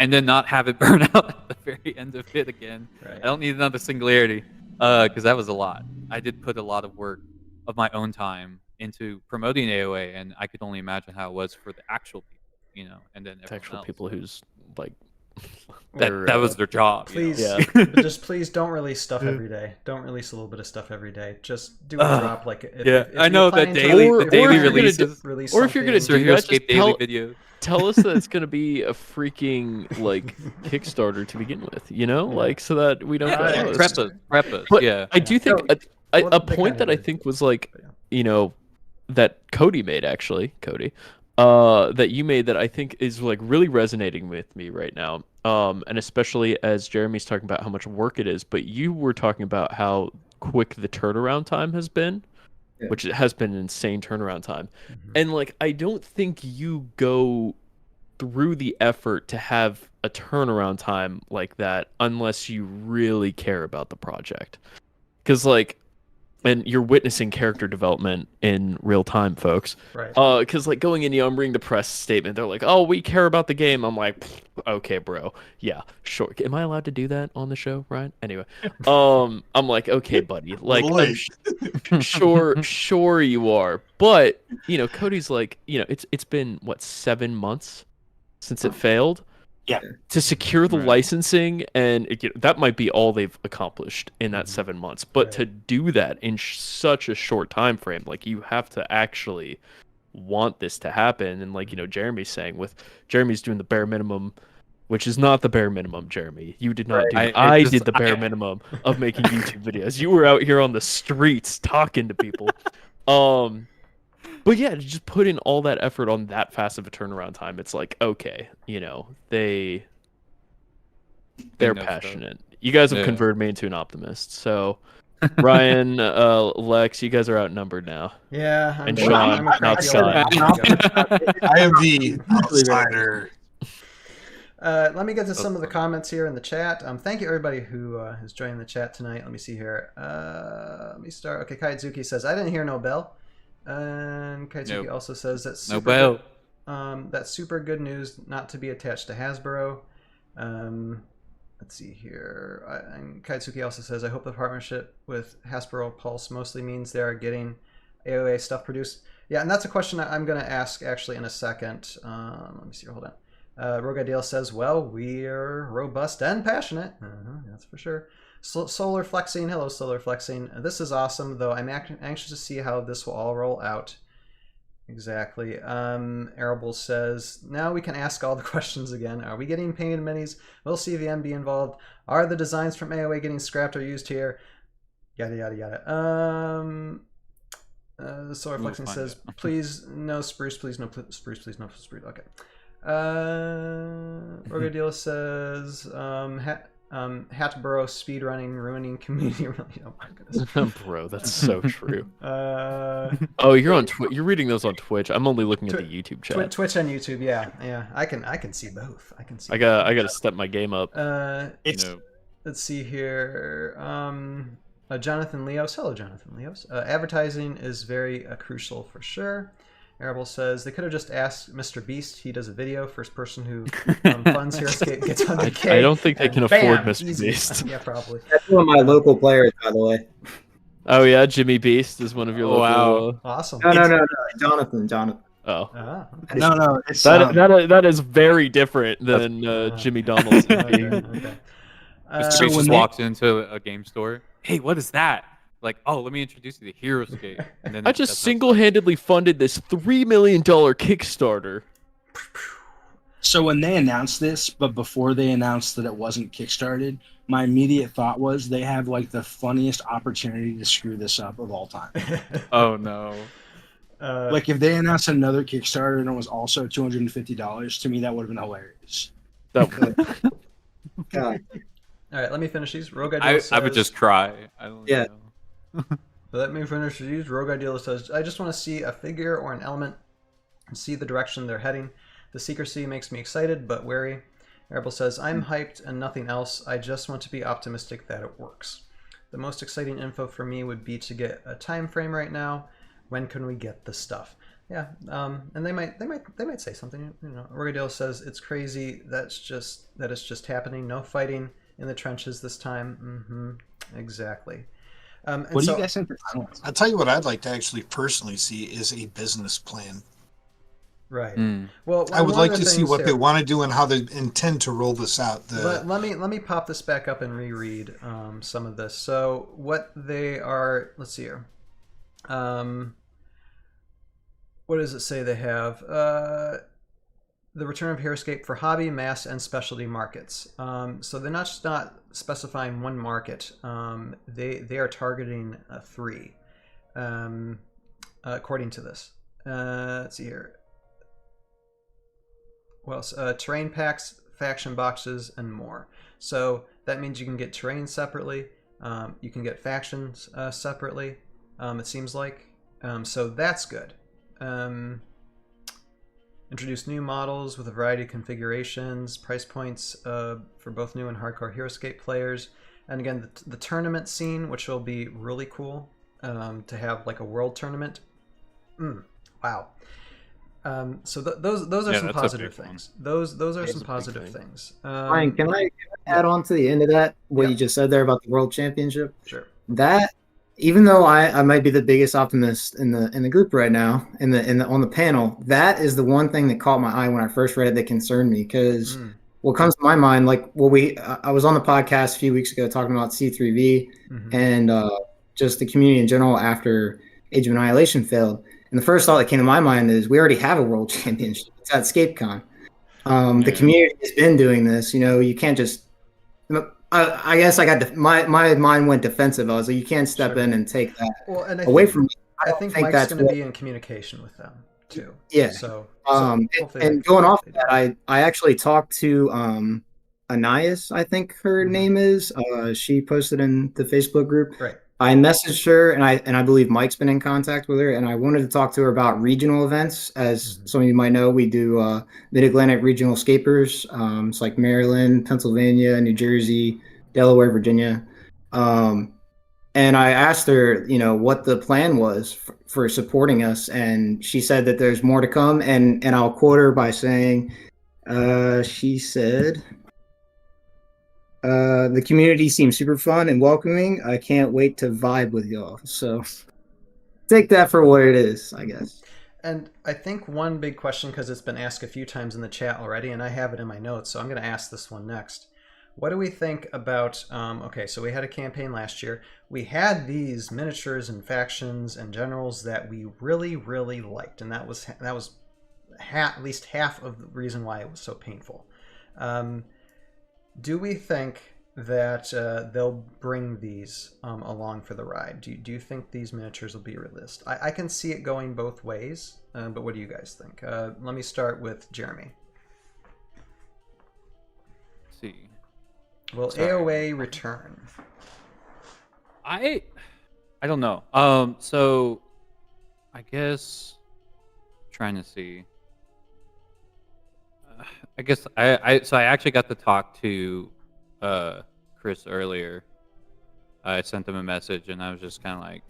and then not have it burn out at the very end of it again. Right. I don't need another singularity. Because that was a lot. I did put a lot of work of my own time into promoting AOA, and I could only imagine how it was for the actual people, and then the actual people who's like that was their job. Please, just please don't release stuff every day. Don't release a little bit of stuff every day. Just do a drop like if I know that daily releases, or if you're gonna do Heroscape daily video. Tell us that it's going to be a freaking Kickstarter to begin with, like so that we don't prep us. But I do think a point that I think was that Cody made that you made that I think is really resonating with me right now, and especially as Jeremy's talking about how much work it is, but you were talking about how quick the turnaround time has been. Yeah. Which it has been an insane turnaround time. And I don't think you go through the effort to have a turnaround time like that unless you really care about the project. Because and you're witnessing character development in real time, folks. Right. Because like going in, I'm reading the press statement. They're like, "Oh, we care about the game." I'm like, "Okay, bro. Yeah, sure. Am I allowed to do that on the show, Ryan?" Anyway, I'm like, "Okay, buddy. Like, sure you are." But Cody's like, it's been what 7 months since it failed. Yeah. To secure the licensing, and that might be all they've accomplished in that 7 months. But to do that in such a short time frame, like you have to actually want this to happen. And like Jeremy's saying, with Jeremy's doing the bare minimum, which is not the bare minimum, Jeremy. You did not do. I did the bare minimum of making YouTube videos. You were out here on the streets talking to people. But yeah, to just put in all that effort on that fast of a turnaround time, it's like, okay, they're passionate. You guys have converted me into an optimist. So, Ryan, Lex, you guys are outnumbered now. Yeah, and Sean, not Scott. I am the outsider. Let me get to some of the comments here in the chat. Thank you everybody who is joining the chat tonight. Let me see here. Let me start. Okay, Kaidzuki says, I didn't hear no bell. And Kaitsuki also says that's super that's super good news not to be attached to Hasbro. Let's see here. And Kaitsuki also says, I hope the partnership with Hasbro Pulse mostly means they are getting AOA stuff produced. Yeah, and that's a question I'm going to ask actually in a second. Let me see here. Hold on. Rogue Ideal says, well, we're robust and passionate. That's for sure. Solar Flexing, hello Solar Flexing. This is awesome, though I'm anxious to see how this will all roll out. Exactly. Arable says, now we can ask all the questions again. Are we getting painted minis? Will CVM be involved? Are the designs from AOA getting scrapped or used here? Yada, yada, yada. Solar Flexing says, please no spruce, please no spruce, please no spruce. Okay. Rogadil says, Hatboro speedrunning, ruining community. Oh my goodness. Bro, that's so true. Oh, you're on you're reading those on Twitch. I'm only looking at the YouTube chat. Twitch and YouTube, yeah. I can see both. I gotta step my game up. Let's see here. Jonathan Leos. Hello, Jonathan Leos. Advertising is very crucial for sure. Arable says they could have just asked Mr. Beast. He does a video. First person who funds Heroscape gets 100K. I don't think they can afford Mr. Beast. Yeah, probably. That's one of my local players, by the way. Oh yeah, Jimmy Beast is one of your local. Wow, awesome. No, Jonathan. Oh. No. It's, that is very different than Jimmy Donaldson. Okay. Mr. Beast just walks into a game store. Hey, what is that? Like, oh, let me introduce you to Heroscape. And then I just single-handedly funded this $3 million Kickstarter. So when they announced this, but before they announced that it wasn't kickstarted, my immediate thought was they have like the funniest opportunity to screw this up of all time. Oh no! Like if they announced another Kickstarter and it was also $250, to me that would have been hilarious. God. All right, let me finish these. Rogue I would just cry. I don't know. Let me finish these. Rogue Ideal says, I just want to see a figure or an element and see the direction they're heading. The secrecy makes me excited but wary. Arable says, I'm hyped and nothing else. I just want to be optimistic that it works. The most exciting info for me would be to get a time frame right now. When can we get the stuff? Yeah, and they might say something. Rogue Ideal says it's crazy. That it's just happening. No fighting in the trenches this time. Exactly. What do you guys think? I'll tell you what I'd like to actually personally see is a business plan. Right. Well, I would like to see what they want to do and how they intend to roll this out. Let me pop this back up and reread some of this. So what they are, let's see here. What does it say they have? The return of Heroscape for hobby, mass, and specialty markets. So they're not specifying one market. They are targeting 3, according to this. Let's see here. What else? Terrain packs, faction boxes, and more. So that means you can get terrain separately. You can get factions separately. It seems like. So that's good. Introduce new models with a variety of configurations, price points for both new and hardcore Heroscape players. And again, the tournament scene, which will be really cool. to have like a world tournament. Wow. So those are some positive things. Those are some positive things. Ryan, can I add on to the end of that what you just said there about the World Championship? Sure. That, even though I might be the biggest optimist in the group right now, on the panel, that is the one thing that caught my eye when I first read it that concerned me, because what comes to my mind, like, I was on the podcast a few weeks ago talking about C3V and just the community in general after Age of Annihilation failed. And the first thought that came to my mind is we already have a world championship. It's at ScapeCon. The community has been doing this. You can't just. I guess my mind went defensive. I was like, you can't step in and take that away from me. I think Mike's going to be in communication with them too. Yeah. So and going off of that, I actually talked to Anais, I think her name is. She posted in the Facebook group. Right. I messaged her, and I believe Mike's been in contact with her, and I wanted to talk to her about regional events. As some of you might know, we do Mid-Atlantic Regional Scapers. It's like Maryland, Pennsylvania, New Jersey, Delaware, Virginia. And I asked her, what the plan was for supporting us, and she said that there's more to come. And I'll quote her by saying, she said, the community seems super fun and welcoming. I can't wait to vibe with y'all. So take that for what it is, I guess. And I think one big question, because it's been asked a few times in the chat already, and I have it in my notes, so I'm going to ask this one next. What do we think about, okay, so we had a campaign last year. We had these miniatures and factions and generals that we really, really liked, and that was at least half of the reason why it was so painful. Do we think that they'll bring these along for the ride? Do you think these miniatures will be released? I can see it going both ways, but what do you guys think? Let me start with Jeremy. Let's see. Will AOA return? I don't know. So I guess trying to see. I guess I actually got to talk to Chris earlier. I sent him a message, and I was just kind of like,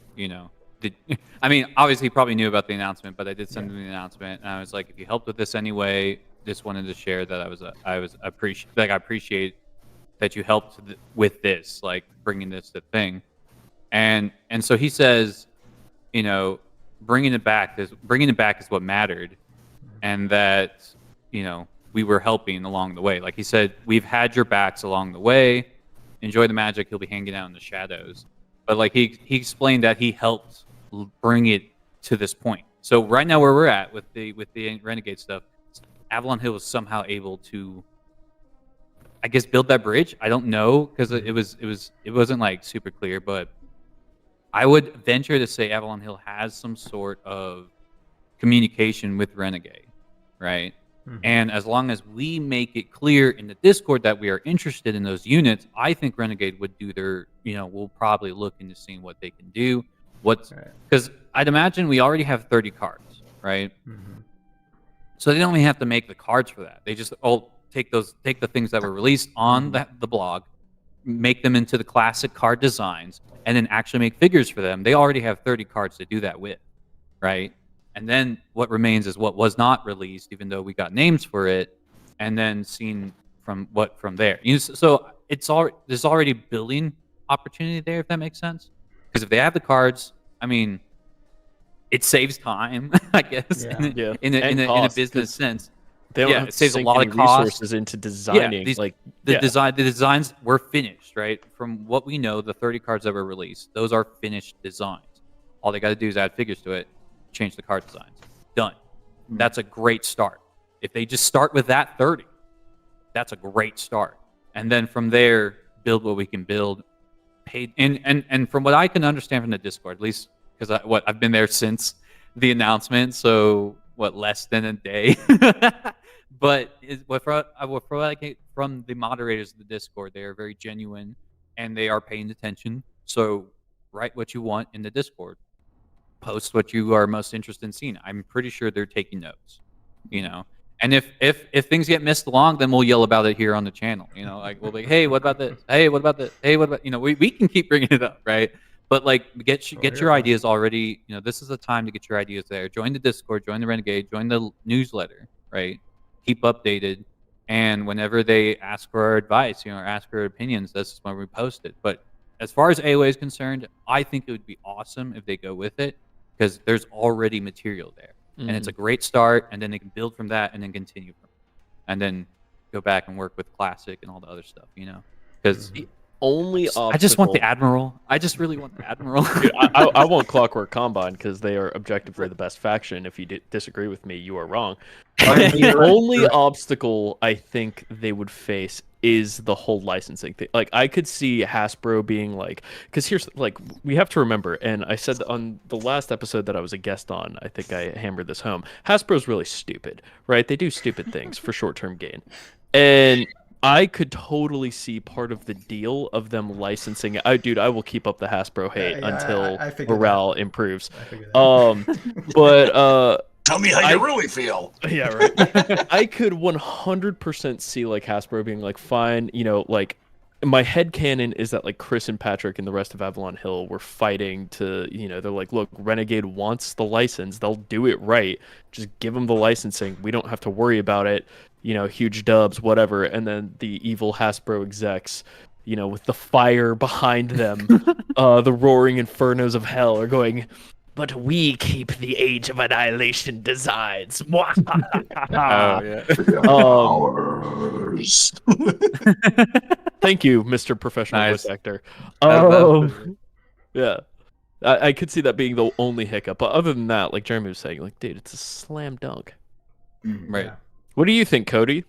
I mean, obviously he probably knew about the announcement, but I did send him the announcement, and I was like, if you helped with this anyway, just wanted to share that I appreciate that you helped with this, like bringing this to thing, and so he says, bringing it back is what mattered, and that we were helping along the way. Like he said, we've had your backs along the way. Enjoy the magic. He'll be hanging out in the shadows. But like he explained that he helped bring it to this point. So right now where we're at with the Renegade stuff, Avalon Hill was somehow able to, I guess, build that bridge. I don't know, because it wasn't like super clear, but I would venture to say Avalon Hill has some sort of communication with Renegade, right? And as long as we make it clear in the Discord that we are interested in those units, I think Renegade would do their, we'll probably look into seeing what they can do. Because I'd imagine we already have 30 cards, right? So they don't even have to make the cards for that. They just take the things that were released on the blog, make them into the classic card designs, and then actually make figures for them. They already have 30 cards to do that with, right? And then what remains is what was not released, even though we got names for it, and then seen from there. So there's already building opportunity there, if that makes sense. Because if they have the cards, I mean, it saves time, I guess, in a business sense. It saves a lot of resources into designing. The designs were finished, right? From what we know, the 30 cards that were released, those are finished designs. All they got to do is add figures to it, change the card designs. Done. That's a great start. If they just start with that 30, that's a great start. And then from there, build what we can build. And from what I can understand from the Discord, at least because I've been there since the announcement, so less than a day. But from the moderators of the Discord, they are very genuine and they are paying attention. So write what you want in the Discord. Post what you are most interested in seeing. I'm pretty sure they're taking notes, And if things get missed along, then we'll yell about it here on the channel. Like we'll be, hey, what about this? Hey, what about this? Hey, what about we can keep bringing it up, right? But like, get your ideas already. You know, this is the time to get your ideas there. Join the Discord, join the Renegade, join the newsletter. Right, keep updated, and whenever they ask for our advice, you know, or ask for our opinions, that's when we post it. But as far as AOA is concerned, I think it would be awesome if they go with it because there's already material there, and it's a great start. And then they can build from that, and then continue from, and then go back and work with Classic and all the other stuff. You know, because. Only obstacle. I just want the Admiral. I just really want the Admiral. Dude, I want Clockwork Combine because they are objectively the best faction. If you disagree with me, you are wrong. The only obstacle I think they would face is the whole licensing thing. Like, I could see Hasbro being like, because here's, like, we have to remember, and I said on the last episode that I was a guest on, I think I hammered this home, Hasbro's really stupid, right? They do stupid things for short-term gain. And I could totally see part of the deal of them licensing it. I will keep up the Hasbro hate until morale improves. But tell me how you really feel. Yeah, right. I could 100% see like Hasbro being like, fine, you know, like my headcanon is that like Chris and Patrick and the rest of Avalon Hill were fighting to, you know, they're like, look, Renegade wants the license. They'll do it right. Just give them the licensing. We don't have to worry about it. You know, huge dubs, whatever. And then the evil Hasbro execs, you know, with the fire behind them, the roaring infernos of hell are going, but we keep the Age of Annihilation designs. Oh, yeah. Thank you, Mr. Professional Voice Actor. Yeah. I could see that being the only hiccup. But other than that, like Jeremy was saying, like, dude, it's a slam dunk. Right. Yeah. What do you think, Cody?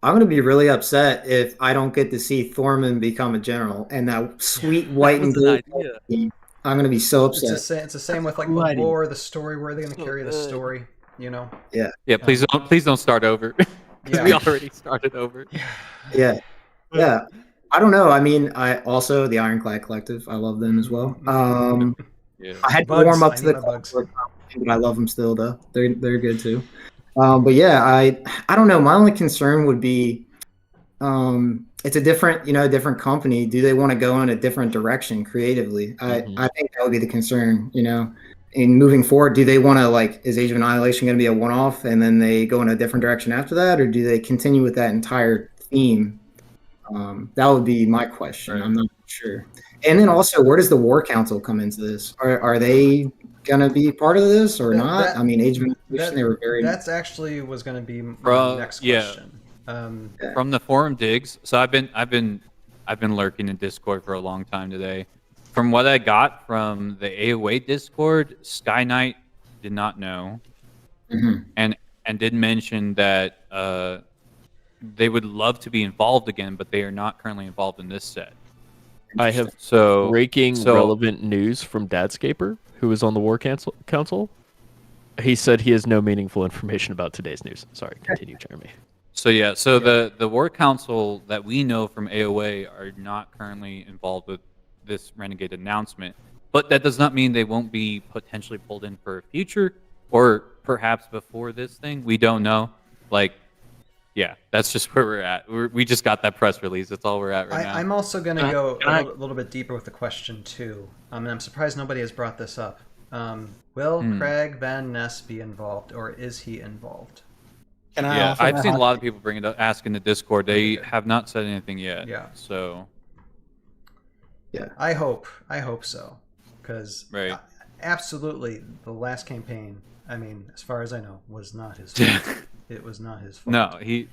I'm going to be really upset if I don't get to see Thorman become a general and that sweet white and blue. I'm going to be so upset. It's the same with like the lore, the story. Where are they going to carry the story? You know? Yeah. Yeah. Please don't start over. Yeah. We already started over. Yeah. Yeah. I don't know. I mean, I also the Ironclad Collective. I love them as well. Yeah. I had to warm up to the Clockwork, but I love them still though. They're good too. But yeah, I don't know. My only concern would be, it's a different company. Do they want to go in a different direction creatively? I think that would be the concern, you know. And moving forward, do they want to, like, is Age of Annihilation going to be a one-off and then they go in a different direction after that? Or do they continue with that entire theme? That would be my question. I'm not sure. And then also, where does the War Council come into this? Are they gonna be part of this or not? I mean, Age of Annihilation, they were very. That's actually was gonna be my next question. From the forum digs. So I've been lurking in Discord for a long time today. From what I got from the AOA Discord, Sky Knight did not know, and did mention that they would love to be involved again, but they are not currently involved in this set. I have breaking relevant news from Dadscaper, who is on the War Council. He said he has no meaningful information about today's news. Sorry, continue, Jeremy. So yeah, the War Council that we know from AOA are not currently involved with this Renegade announcement, but that does not mean they won't be potentially pulled in for a future, or perhaps before this thing. We don't know. Like, yeah, that's just where we're at. We just got that press release. That's all we're at right now. I'm also going to go a little bit deeper with the question, too. And I'm surprised nobody has brought this up. Will Craig Van Ness be involved, or is he involved? I've seen a lot of people bring it up, ask in the Discord. They have not said anything yet. Yeah. So. Yeah. I hope so. Because absolutely, the last campaign, I mean, as far as I know, was not his fault. It was not his fault. No, he.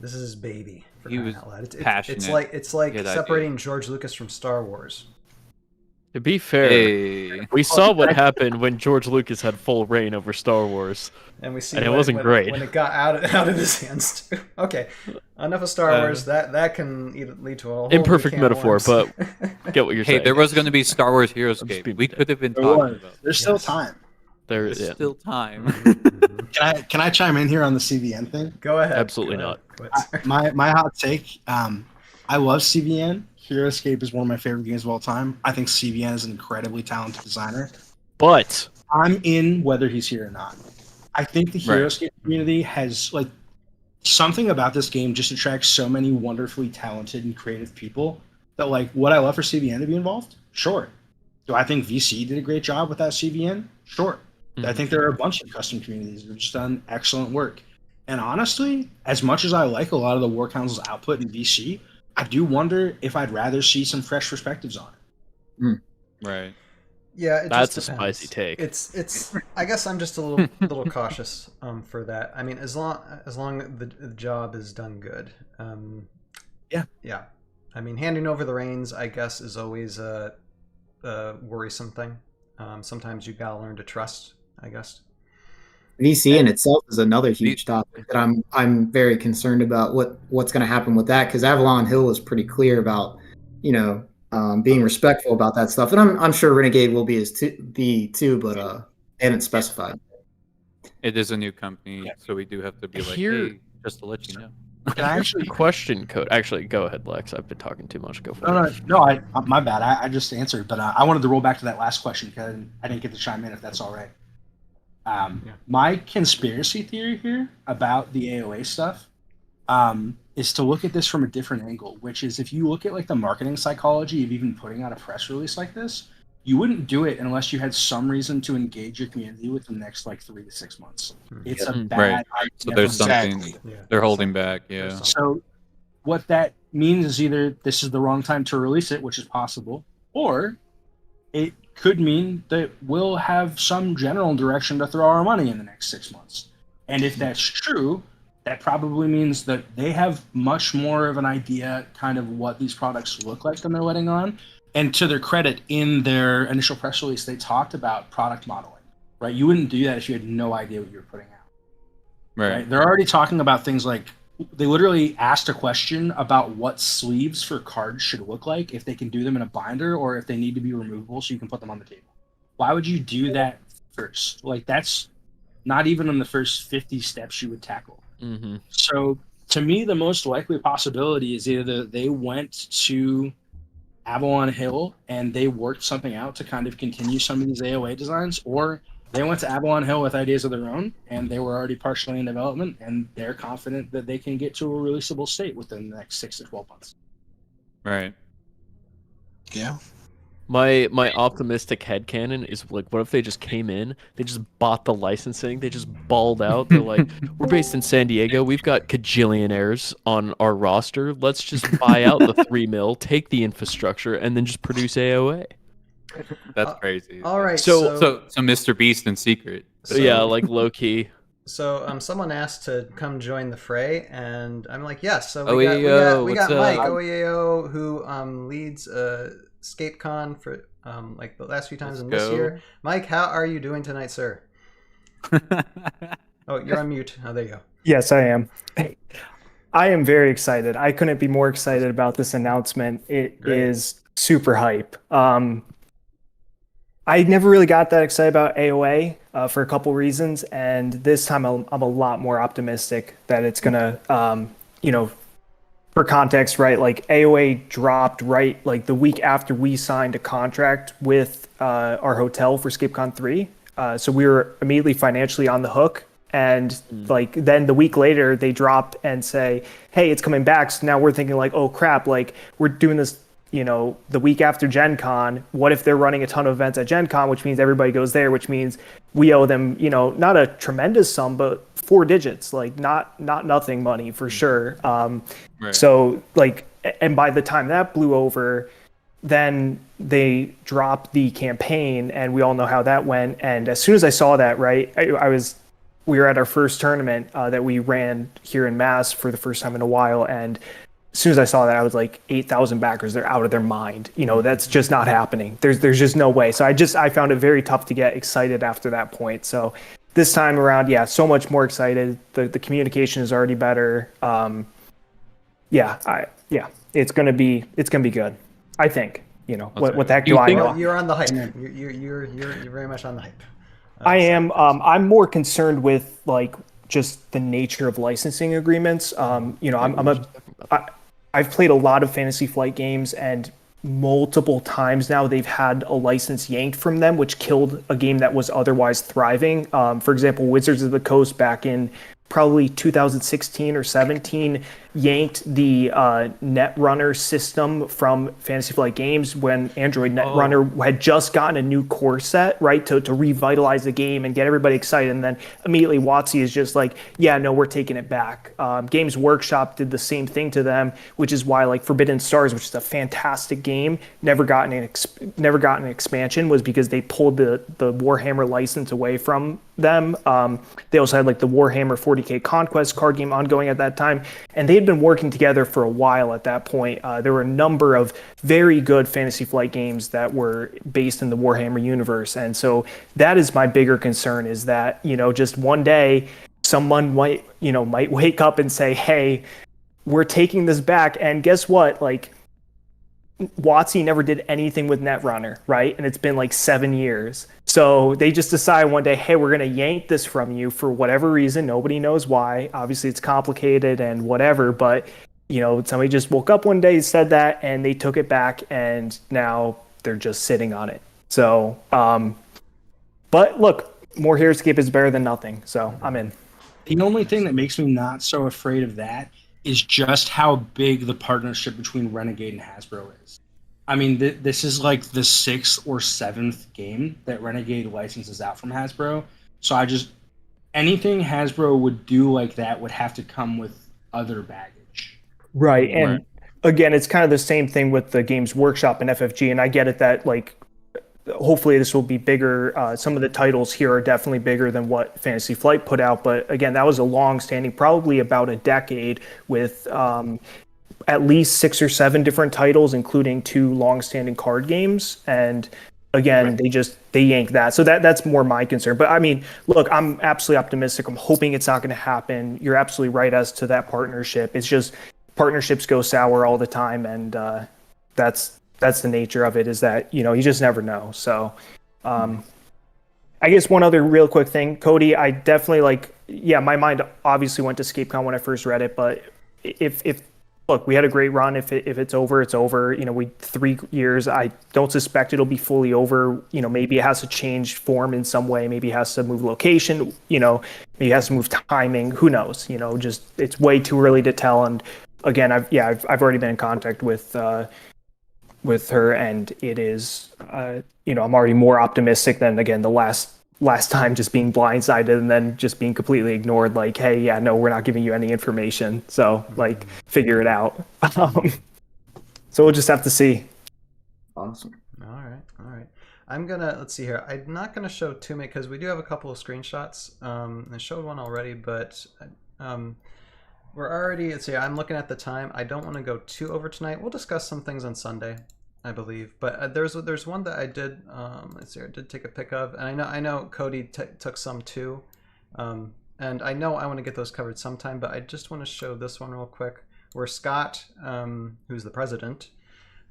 This is his baby. He was passionate. It's like separating George Lucas from Star Wars. To be fair, we saw what happened when George Lucas had full reign over Star Wars, and we see it wasn't great when it got out of his hands too. Okay, enough of Star Wars. That can lead to a whole imperfect metaphor, but get what you're saying. Hey, there was going to be Star Wars Heroscape. We could have been talking about. There's still time. There's still time. Can I chime in here on the CVN thing? Go ahead. Absolutely not. My hot take. I love CVN. Heroscape is one of my favorite games of all time. I think CVN is an incredibly talented designer. But I'm in whether he's here or not. I think the Heroscape community has, like, something about this game just attracts so many wonderfully talented and creative people that like would I love for CVN to be involved? Sure. Do I think VC did a great job with that CVN? Sure. I think there are a bunch of custom communities that have just done excellent work. And honestly, as much as I like a lot of the War Council's output in VC, I do wonder if I'd rather see some fresh perspectives on it. Right. Yeah, it That's just a depends. spicy take. It's. I guess I'm just a little cautious for that. I mean, as long the job is done good. Yeah. I mean, handing over the reins, I guess, is always a worrisome thing. Sometimes you gotta learn to trust, I guess. VC in itself is another huge topic that I'm very concerned about what's going to happen with that, because Avalon Hill was pretty clear about being respectful about that stuff, and I'm sure Renegade will be too, but they haven't specified. It is a new company, so we do have to be like, hey, just to let you know. Can I actually question code? Actually, go ahead, Lex. I've been talking too much. Go for it. No, my bad. I just answered, but I wanted to roll back to that last question because I didn't get to chime in, if that's all right. My conspiracy theory here about the AOA stuff is to look at this from a different angle, which is if you look at like the marketing psychology of even putting out a press release like this, you wouldn't do it unless you had some reason to engage your community within the next like 3 to 6 months. It's a bad idea. So there's something they're holding back. Yeah. So what that means is either this is the wrong time to release it, which is possible, or it could mean that we'll have some general direction to throw our money in the next 6 months. And if that's true, that probably means that they have much more of an idea kind of what these products look like than they're letting on. And to their credit, in their initial press release, they talked about product modeling, right? You wouldn't do that if you had no idea what you were putting out. Right? They're already talking about things like, they literally asked a question about what sleeves for cards should look like, if they can do them in a binder or if they need to be removable so you can put them on the table. Why would you do that first? Like, that's not even in the first 50 steps you would tackle. Mm-hmm. So to me, the most likely possibility is either they went to Avalon Hill and they worked something out to kind of continue some of these AOA designs, or they went to Avalon Hill with ideas of their own and they were already partially in development and they're confident that they can get to a releasable state within the next 6 to 12 months. Right. Yeah. My optimistic headcanon is like, what if they just came in, they just bought the licensing, they just balled out, they're like, we're based in San Diego, we've got cajillionaires on our roster, let's just buy out the 3 mil, take the infrastructure, and then just produce AOA. That's crazy. All right. So Mr. Beast in secret. Yeah, like low key. So someone asked to come join the fray, and I'm like, yes. So OEAO, we got Mike up? OEAO, who leads ScapeCon for like the last few times in this year. Mike, how are you doing tonight, sir? Oh, you're on mute. Oh, there you go. Yes, I am. I am very excited. I couldn't be more excited about this announcement. It is super hype. I never really got that excited about AOA for a couple reasons, and this time I'm a lot more optimistic that it's gonna, for context, right? Like AOA dropped right like the week after we signed a contract with our hotel for ScapeCon 3, so we were immediately financially on the hook. And like then the week later they drop and say, hey, it's coming back. So now we're thinking like, oh crap, like we're doing this, the week after Gen Con. What if they're running a ton of events at Gen Con, which means everybody goes there, which means we owe them, not a tremendous sum, but 4 digits, like not nothing money for sure. So like, and by the time that blew over, then they dropped the campaign and we all know how that went. And as soon as I saw that, right, we were at our first tournament that we ran here in Mass for the first time in a while, and as soon as I saw that, I was like, 8,000 backers, they're out of their mind. That's just not happening. There's just no way. So I found it very tough to get excited after that point. So this time around, so much more excited. The communication is already better. It's gonna be good. I think. What the heck do I know? You're on the hype. You're very much on the hype. I am. I'm more concerned with like just the nature of licensing agreements. I've played a lot of Fantasy Flight games, and multiple times now they've had a license yanked from them, which killed a game that was otherwise thriving. For example, Wizards of the Coast back in probably 2016 or 17 yanked the Netrunner system from Fantasy Flight Games when Android Netrunner had just gotten a new core set, right, to revitalize the game and get everybody excited. And then immediately WotC is just like, yeah, no, we're taking it back. Games Workshop did the same thing to them, which is why like Forbidden Stars, which is a fantastic game, never got an expansion, was because they pulled the Warhammer license away from them. They also had like the Warhammer 40k Conquest card game ongoing at that time, and they had been working together for a while at that point. There were a number of very good Fantasy Flight games that were based in the Warhammer universe, and so that is my bigger concern, is that, you know, just one day someone might wake up and say, hey, we're taking this back, and guess what, like, WotC never did anything with Netrunner, right? And it's been like 7 years. So they just decide one day, hey, we're going to yank this from you for whatever reason. Nobody knows why. Obviously, it's complicated and whatever. But, you know, somebody just woke up one day, said that, and they took it back. And now they're just sitting on it. So, but look, more Heroscape is better than nothing. So I'm in. The only thing that makes me not so afraid of that is just how big the partnership between Renegade and Hasbro is. I mean, this is like the 6th or 7th game that Renegade licenses out from Hasbro. So anything Hasbro would do like that would have to come with other baggage. Right. And again, it's kind of the same thing with the Games Workshop and FFG. And I get it that, like, hopefully this will be bigger. Some of the titles here are definitely bigger than what Fantasy Flight put out. But again, that was a long-standing, probably about a decade, with at least 6 or 7 different titles, including 2 long-standing card games. And again, they yank that. So that's more my concern. But I mean, look, I'm absolutely optimistic. I'm hoping it's not going to happen. You're absolutely right as to that partnership. It's just partnerships go sour all the time, and that's the nature of it, is that, you know, you just never know. So I guess one other real quick thing, Cody, I definitely my mind obviously went to ScapeCon when I first read it, but if look, we had a great run. If it's over, it's over. You know, 3 years. I don't suspect it'll be fully over. You know, maybe it has to change form in some way. Maybe it has to move location. You know, maybe it has to move timing. Who knows? You know, just it's way too early to tell. And again, I've already been in contact with her, and it is, you know, I'm already more optimistic than, again, the last time, just being blindsided and then just being completely ignored. Like, hey, yeah, no, we're not giving you any information. So, like, figure it out. So we'll just have to see. Awesome. All right. Let's see here. I'm not gonna show too many because we do have a couple of screenshots. I showed one already, but we're already, let's see, I'm looking at the time. I don't want to go too over tonight. We'll discuss some things on Sunday, I believe. But there's one that I did, let's see, I did take a pic of. And I know Cody took some too. And I know I want to get those covered sometime, but I just want to show this one real quick, where Scott, who's the president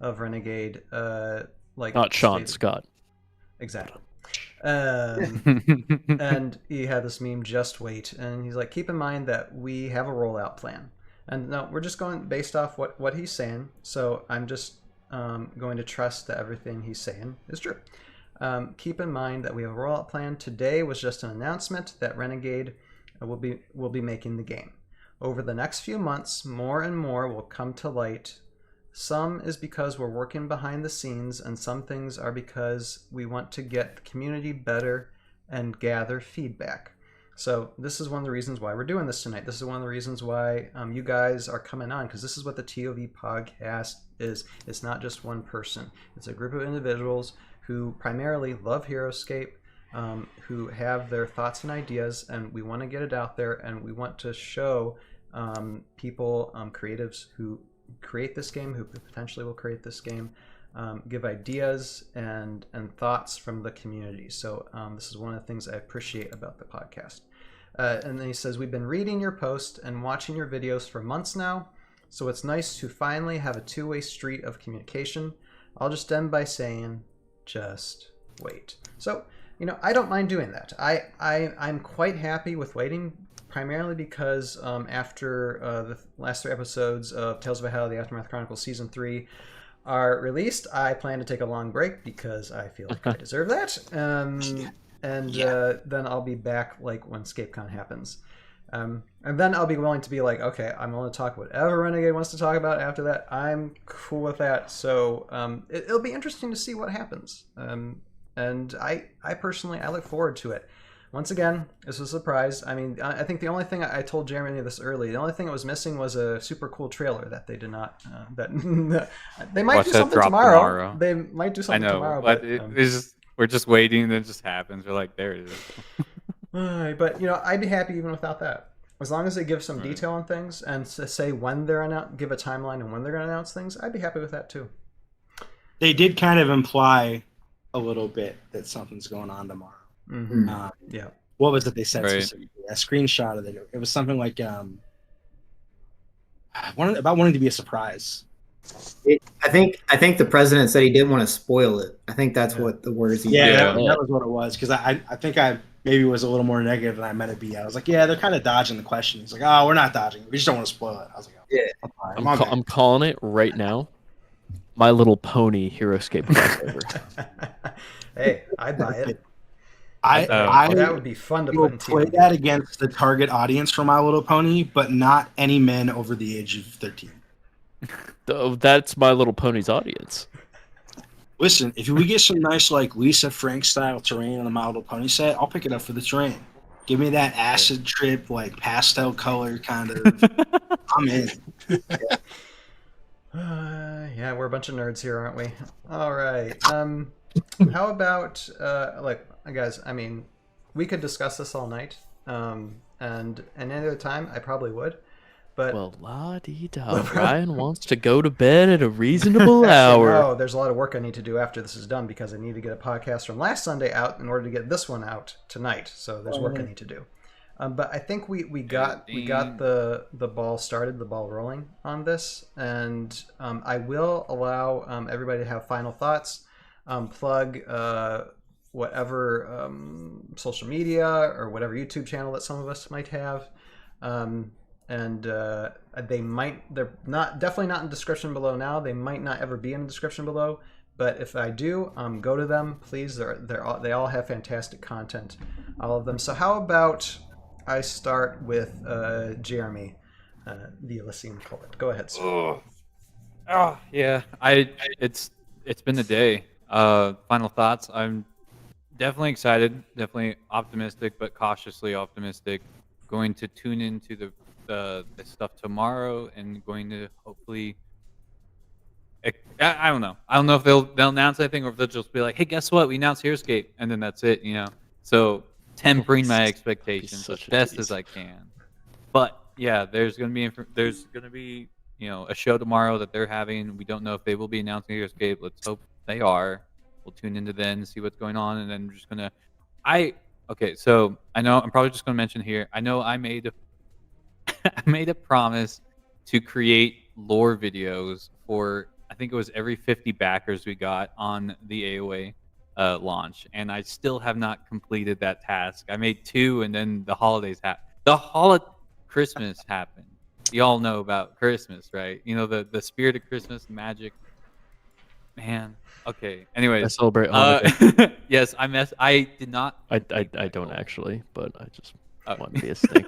of Renegade, not Sean, Scott. Exactly. And he had this meme, just wait, and he's like, keep in mind that we have a rollout plan, and no, we're just going based off what he's saying, so I'm just going to trust that everything he's saying is true. Keep in mind that we have a rollout plan. Today was just an announcement that Renegade will be making the game. Over the next few months, more and more will come to light. Some is because we're working behind the scenes, and some things are because we want to get the community better and gather feedback. So this is one of the reasons why we're doing this tonight. This is one of the reasons why you guys are coming on, because this is what the ToV podcast is. It's not just one person. It's a group of individuals who primarily love Heroscape, who have their thoughts and ideas, and we want to get it out there, and we want to show people, creatives who create this game, who potentially will create this game, give ideas and thoughts from the community. So this is one of the things I appreciate about the podcast. And then he says, we've been reading your posts and watching your videos for months now, so it's nice to finally have a two-way street of communication. I'll just end by saying, just wait. So, you know, I don't mind doing that. I'm quite happy with waiting, primarily because after the last 3 episodes of Tales of a Hell, the Aftermath Chronicles Season 3 are released, I plan to take a long break because I feel like I deserve that. Then I'll be back like when ScapeCon happens. And then I'll be willing to be like, okay, I'm willing to talk whatever Renegade wants to talk about after that. I'm cool with that. So it'll be interesting to see what happens. And I personally, I look forward to it. Once again, this was a surprise. I mean, I think the only thing I told Jeremy this early, the only thing that was missing was a super cool trailer that they did not. That they might do something tomorrow. They might do something tomorrow. But it's just, we're just waiting, and it just happens. We're like, there it is. But I'd be happy even without that. As long as they give some detail on things and say when they're give a timeline and when they're going to announce things, I'd be happy with that too. They did kind of imply a little bit that something's going on tomorrow. Mm-hmm. Yeah. What was it they said specifically? A screenshot of it. It was something like about wanting to be a surprise. I think the president said he didn't want to spoil it. I think that's what the words he used. That was what it was, because I think I maybe was a little more negative than I meant to be. I was like, yeah, they're kind of dodging the question. He's like, oh, we're not dodging it. We just don't want to spoil it. I was like, oh, yeah, I'm calling it right now. My Little Pony Heroscape crossover. Hey, I'd buy it. That would be fun to play that against the target audience for My Little Pony, but not any men over the age of 13. That's My Little Pony's audience. Listen, if we get some nice Lisa Frank style terrain on the My Little Pony set, I'll pick it up for the terrain. Give me that acid trip pastel color kind of. I'm in. Yeah, we're a bunch of nerds here, aren't we? All right. How about guys? I mean, we could discuss this all night, and any other time I probably would. But la-dee-da. Brian wants to go to bed at a reasonable hour. No, there's a lot of work I need to do after this is done because I need to get a podcast from last Sunday out in order to get this one out tonight. So there's work I need to do. But I think we got the ball started, the ball rolling on this, and I will allow everybody to have final thoughts. Plug whatever social media or whatever YouTube channel that some of us might have. And they're definitely not in the description below now. They might not ever be in the description below, but if I do, go to them, please. They all have fantastic content, all of them. So how about I start with Jeremy, the Elysium Court. Go ahead, sir. Yeah. It's been a day. Final thoughts. I'm definitely excited, definitely optimistic, but cautiously optimistic. Going to tune into the stuff tomorrow and going to hopefully. I don't know. I don't know if they'll announce anything or if they'll just be like, "Hey, guess what? We announced Heroscape," and then that's it. So tempering my expectations as best as I can. But yeah, there's gonna be a show tomorrow that they're having. We don't know if they will be announcing Heroscape. Let's hope they are. We'll tune into then and see what's going on, and then we're just gonna. Okay, so I know I'm probably just gonna mention here. I know I made a promise to create lore videos for, I think it was every 50 backers we got on the AOA launch, and I still have not completed that task. I made 2, and then the holidays happened. Christmas happened. You all know about Christmas, right? The spirit of Christmas, magic. Man. Okay. Anyways, I celebrate Hanukkah. Yes, I did not. I don't actually, but I just want to be a snake.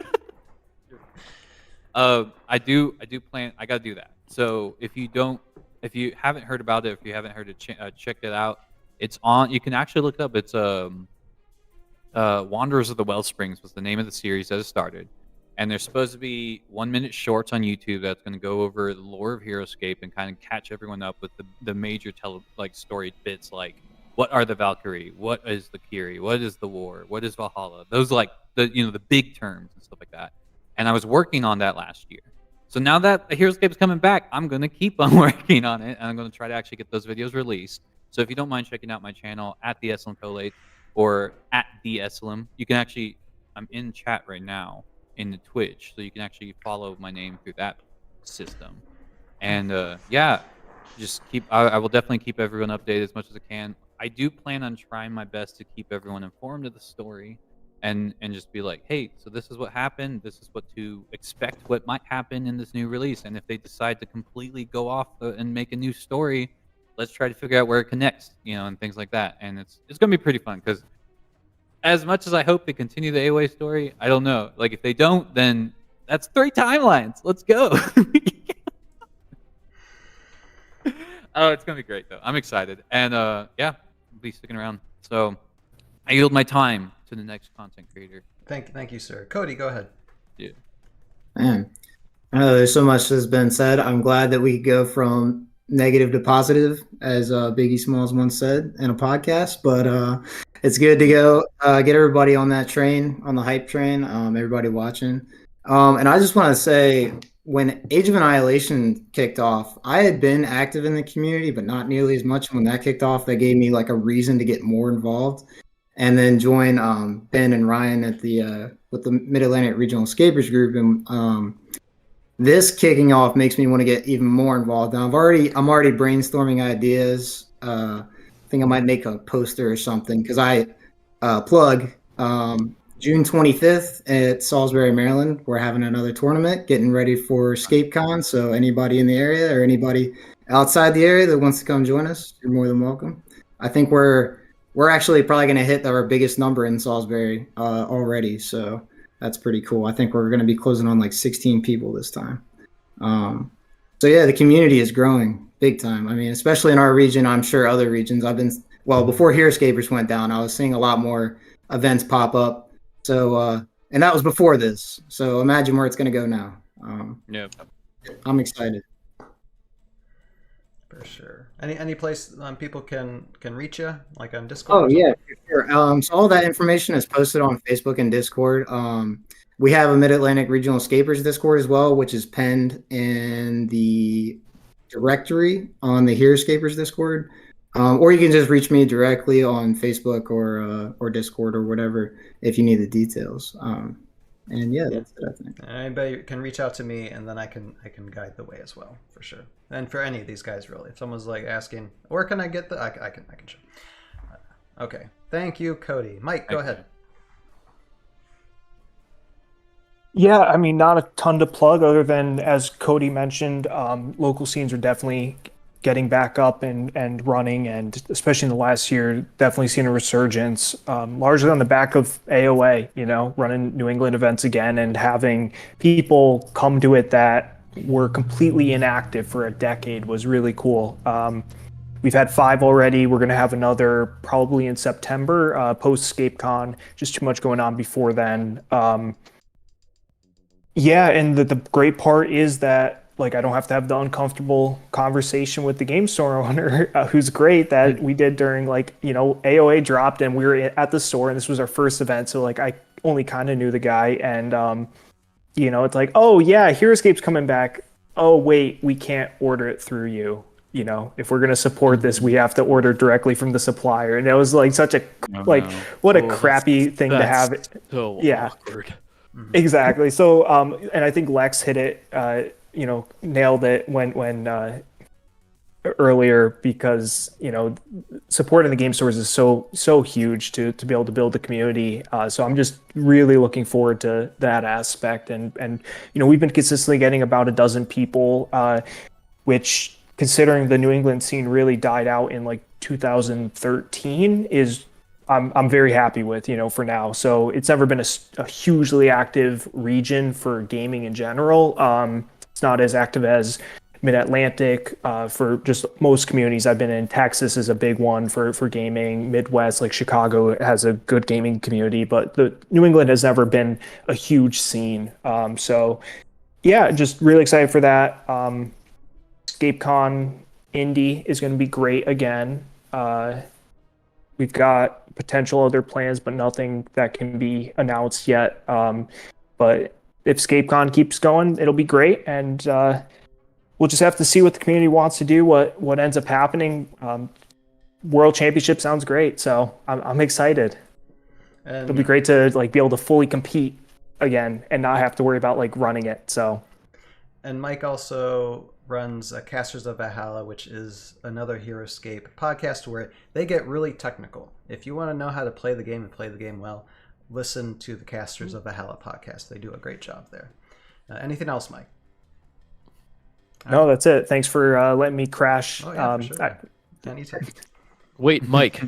I do plan. I gotta do that. So if you haven't heard about it, if you haven't heard it, check it out. It's on. You can actually look it up. It's Wanderers of the Wellsprings was the name of the series that it started, and there's supposed to be 1-minute shorts on YouTube that's going to go over the lore of Heroscape and kind of catch everyone up with the major story bits, like what are the Valkyrie, what is the Kiri, what is the War, what is Valhalla. Those the big terms and stuff like that. And I was working on that last year. So now that Heroscape is coming back, I'm going to keep on working on it, and I'm going to try to actually get those videos released. So if you don't mind checking out my channel at the Eslam Collate or at the Eslam, you can actually, I'm in chat right now in the Twitch, so you can actually follow my name through that system. And just I will definitely keep everyone updated as much as I can. I do plan on trying my best to keep everyone informed of the story. And just be like, hey, so this is what happened. This is what to expect, what might happen in this new release. And if they decide to completely go off and make a new story, let's try to figure out where it connects, and things like that. And it's going to be pretty fun because as much as I hope they continue the AOA story, I don't know. Like, if they don't, then that's 3 timelines. Let's go. Oh, it's gonna be great though. I'm excited, and yeah, I'll be sticking around. So I yield my time to the next content creator. Thank you, sir. Cody, go ahead. Yeah. Man, I know there's so much that's been said. I'm glad that we could go from negative to positive, as Biggie Smalls once said in a podcast. But it's good to go get everybody on that train, on the hype train. Everybody watching, and I just want to say, when Age of Annihilation kicked off, I had been active in the community, but not nearly as much. When that kicked off, that gave me like a reason to get more involved, and then join Ben and Ryan at the with the Mid Atlantic Regional Escapers group. And this kicking off makes me want to get even more involved. And I'm already brainstorming ideas. I think I might make a poster or something, because I plug. June 25th at Salisbury, Maryland, we're having another tournament, getting ready for EscapeCon. So anybody in the area or anybody outside the area that wants to come join us, you're more than welcome. I think we're actually probably going to hit our biggest number in Salisbury already. So that's pretty cool. I think we're going to be closing on like 16 people this time. So yeah, the community is growing big time. I mean, especially in our region, I'm sure other regions. Before Heroscapers went down, I was seeing a lot more events pop up. So, and that was before this. So imagine where it's going to go now. Yeah, I'm excited. For sure. Any place people can reach you, like on Discord? Oh yeah, for sure. So all that information is posted on Facebook and Discord. We have a Mid Atlantic Regional Escapers Discord as well, which is penned in the directory on the Heroscapers Discord. Or you can just reach me directly on Facebook or Discord or whatever if you need the details. And yeah, that's it, I think. Anybody can reach out to me, and then I can guide the way as well, for sure. And for any of these guys, really, if someone's like asking, where can I get I can show. Okay, thank you, Cody. Mike, go ahead. Yeah, I mean, not a ton to plug other than, as Cody mentioned, local scenes are definitely getting back up and running, and especially in the last year, definitely seen a resurgence, largely on the back of AOA, running New England events again and having people come to it that were completely inactive for a decade was really cool. We've had 5 already. We're going to have another probably in September, post-EscapeCon. Just too much going on before then. Yeah, and the great part is that, like, I don't have to have the uncomfortable conversation with the game store owner, who's great, that we did during, AOA dropped and we were at the store and this was our first event. So, I only kind of knew the guy, and, it's like, oh, yeah, Heroscape's coming back. Oh, wait, we can't order it through you. If we're going to support this, we have to order directly from the supplier. And it was such a, what a crappy thing to have. So yeah, awkward. Exactly. So, and I think Lex hit it, nailed it when earlier, because supporting the game stores is so huge to be able to build the community. So I'm just really looking forward to that aspect, and we've been consistently getting about a dozen people, which, considering the New England scene really died out in 2013, is I'm very happy with, for now. So it's never been a hugely active region for gaming in general. It's not as active as Mid-Atlantic for just most communities I've been in. Texas is a big one for gaming. Midwest, like Chicago, has a good gaming community, but the New England has never been a huge scene. So yeah, just really excited for that. EscapeCon Indy is going to be great again. We've got potential other plans, but nothing that can be announced yet. But if EscapeCon keeps going, it'll be great, and we'll just have to see what the community wants to do, what ends up happening. World Championship sounds great, so I'm excited. And it'll be great to be able to fully compete again and not have to worry about running it. So, and Mike also runs Casters of Valhalla, which is another Heroscape podcast where they get really technical. If you want to know how to play the game and play the game well, listen to the Casters of Valhalla podcast. They do a great job there. Anything else, Mike? No, that's it. Thanks for letting me crash. Oh, yeah, for sure. Anytime. Wait, Mike,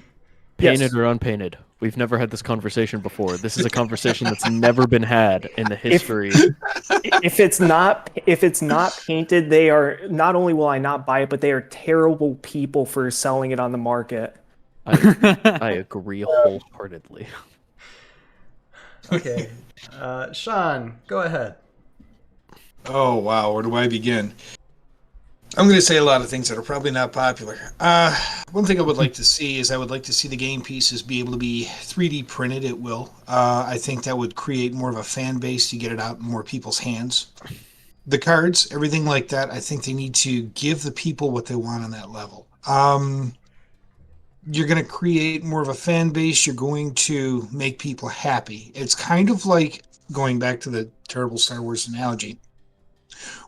painted Yes. or unpainted? We've never had this conversation before. This is a conversation that's never been had in the history. If it's not painted, they are not only will I not buy it, but they are terrible people for selling it on the market. I agree wholeheartedly. Okay, Sean, go ahead. Oh wow, where do I begin? I'm going to say a lot of things that are probably not popular. One thing I would like to see is I would like to see the game pieces be able to be 3D printed at will. I think that would create more of a fan base to get it out in more people's hands. The cards, everything like that, I think they need to give the people what they want on that level. You're going to create more of a fan base. You're going to make people happy. It's kind of like, going back to the terrible Star Wars analogy,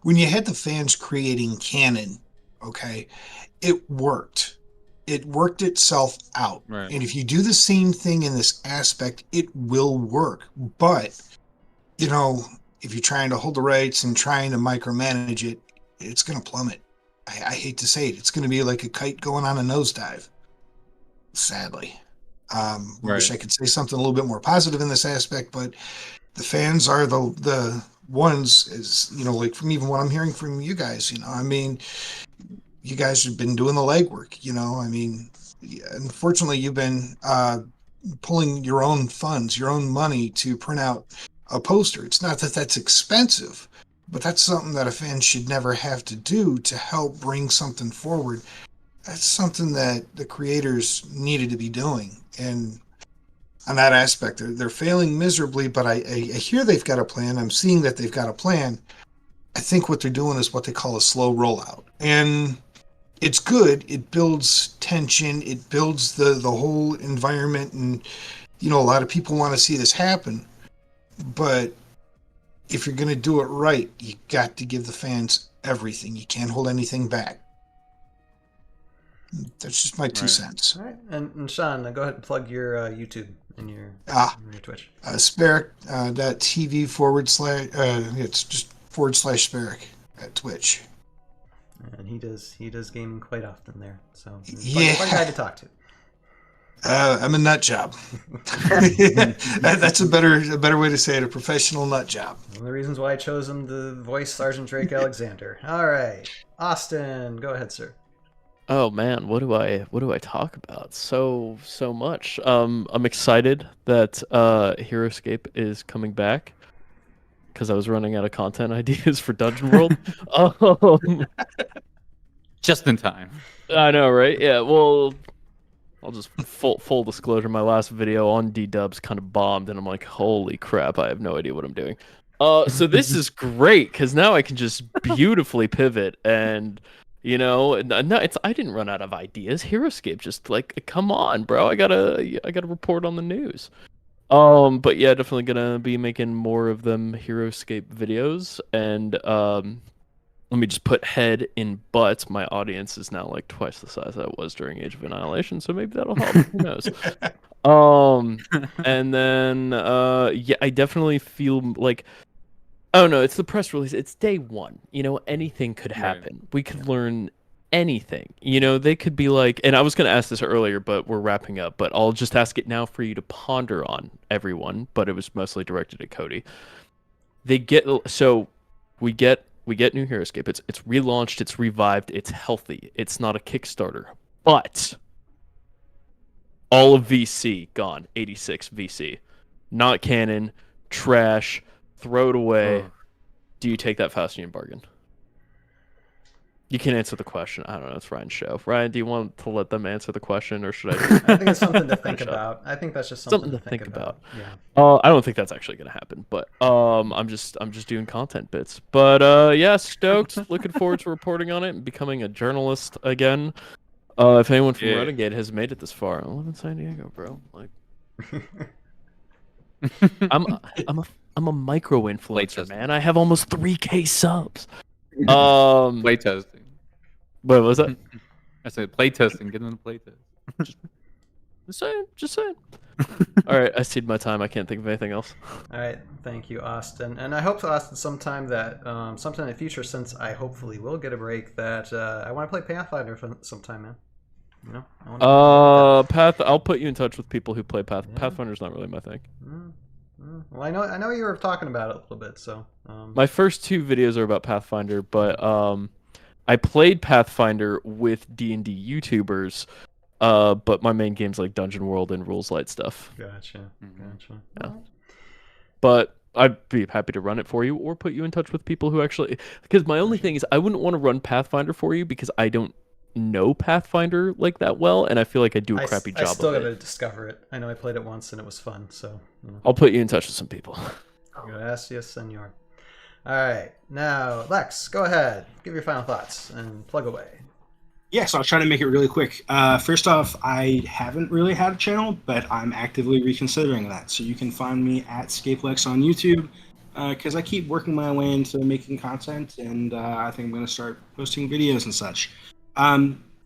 when you had the fans creating canon, okay, it worked. It worked itself out. Right. And if you do the same thing in this aspect, it will work. But, you know, if you're trying to hold the rights and trying to micromanage it, it's going to plummet. I hate to say it. It's going to be like a kite going on a nosedive, sadly. Wish I could say something a little bit more positive in this aspect, but the fans are the ones, is, you know, like from even what I'm hearing from you guys, you know, I mean, you guys have been doing the legwork, you know, I mean, unfortunately you've been pulling your own funds, your own money to print out a poster. It's not that that's expensive, but that's something that a fan should never have to do to help bring something forward. That's something that the creators needed to be doing. And on that aspect, they're failing miserably, but I hear they've got a plan. I'm seeing that they've got a plan. I think what they're doing is what they call a slow rollout. And it's good. It builds tension. It builds the whole environment. And, you know, a lot of people want to see this happen. But if you're going to do it right, you got to give the fans everything. You can't hold anything back. That's just my 2 cents. All right, and Sean, go ahead and plug your YouTube and your Twitch. Spirik.tv it's just /Spirik at Twitch. And he does gaming quite often there. So yeah, fun guy to talk to. I'm a nut job. That's a better way to say it. A professional nut job. One of the reasons why I chose him to voice Sergeant Drake Alexander. All right, Austin, go ahead, sir. Oh man, what do I talk about? So much. I'm excited that Heroscape is coming back because I was running out of content ideas for Dungeon World. Just in time. I know, right? Yeah. Well, I'll just full disclosure. My last video on D-Dubs kind of bombed, and I'm like, holy crap! I have no idea what I'm doing. So this is great because now I can just beautifully pivot and. You know, no, I didn't run out of ideas. Heroscape just like, come on, bro. I gotta report on the news. But yeah, definitely gonna be making more of them Heroscape videos. And let me just put head in butt. My audience is now like twice the size I was during Age of Annihilation, so maybe that'll help. Who knows? And then yeah, I definitely feel like. Oh no, it's the press release. It's day one. You know, anything could happen. Right. We could learn anything. You know, they could be like, and I was going to ask this earlier, but we're wrapping up. But I'll just ask it now for you to ponder on, everyone. But it was mostly directed at Cody. We get new Heroscape. It's relaunched. It's revived. It's healthy. It's not a Kickstarter. But all of VC gone. 86 VC, not canon, trash. Throw it away. Do you take that Faustian bargain? You can answer the question. I don't know. It's Ryan's show. Ryan, do you want to let them answer the question, or should I? I think it's something to think about. I think that's just something to think about. Yeah. I don't think that's actually going to happen, but I'm just doing content bits. But yeah, stoked. Looking forward to reporting on it and becoming a journalist again. If anyone from Renegade has made it this far, I live in San Diego, bro. Like, I'm a micro influencer, man. I have almost 3K subs. Playtesting. What was that? I said playtesting. Get in the playtest. Just saying. All right, I cede my time. I can't think of anything else. All right, thank you, Austin. And I hope, Austin, sometime that sometime in the future, since I hopefully will get a break, that I want to play Pathfinder sometime, man. You know, I wanna I'll put you in touch with people who play Pathfinder's not really my thing. Well, I know you were talking about it a little bit, so. My first 2 videos are about Pathfinder, but I played Pathfinder with D&D YouTubers, but my main game's like Dungeon World and Rules Light stuff. Gotcha. Yeah. But I'd be happy to run it for you or put you in touch with people who actually... Because my only thing is I wouldn't want to run Pathfinder for you because I don't know Pathfinder like that well, and I feel like I do a crappy job of it. I still gotta discover it. I know I played it once and it was fun, so... I'll put you in touch with some people. Gracias, senor. Alright, now, Lex, go ahead. Give your final thoughts and plug away. Yeah, so I'll try to make it really quick. First off, I haven't really had a channel, but I'm actively reconsidering that. So you can find me at Scapelex on YouTube, because I keep working my way into making content, and I think I'm going to start posting videos and such.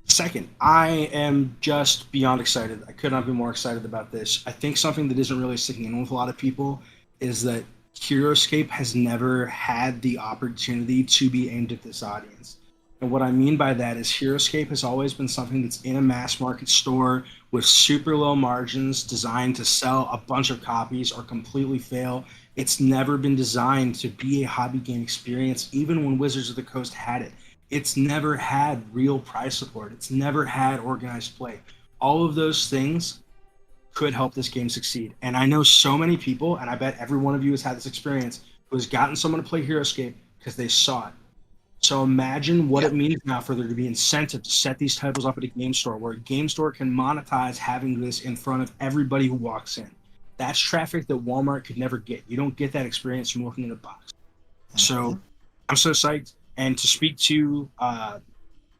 Second, I am just beyond excited. I could not be more excited about this. I think something that isn't really sticking in with a lot of people is that Heroscape has never had the opportunity to be aimed at this audience. And what I mean by that is Heroscape has always been something that's in a mass market store with super low margins designed to sell a bunch of copies or completely fail. It's never been designed to be a hobby game experience, even when Wizards of the Coast had it. It's never had real prize support. It's never had organized play. All of those things could help this game succeed. And I know so many people, and I bet every one of you has had this experience, who has gotten someone to play Heroscape because they saw it. So imagine what it means now for there to be incentive to set these titles up at a game store, where a game store can monetize having this in front of everybody who walks in. That's traffic that Walmart could never get. You don't get that experience from looking in a box. So I'm so psyched. And to speak to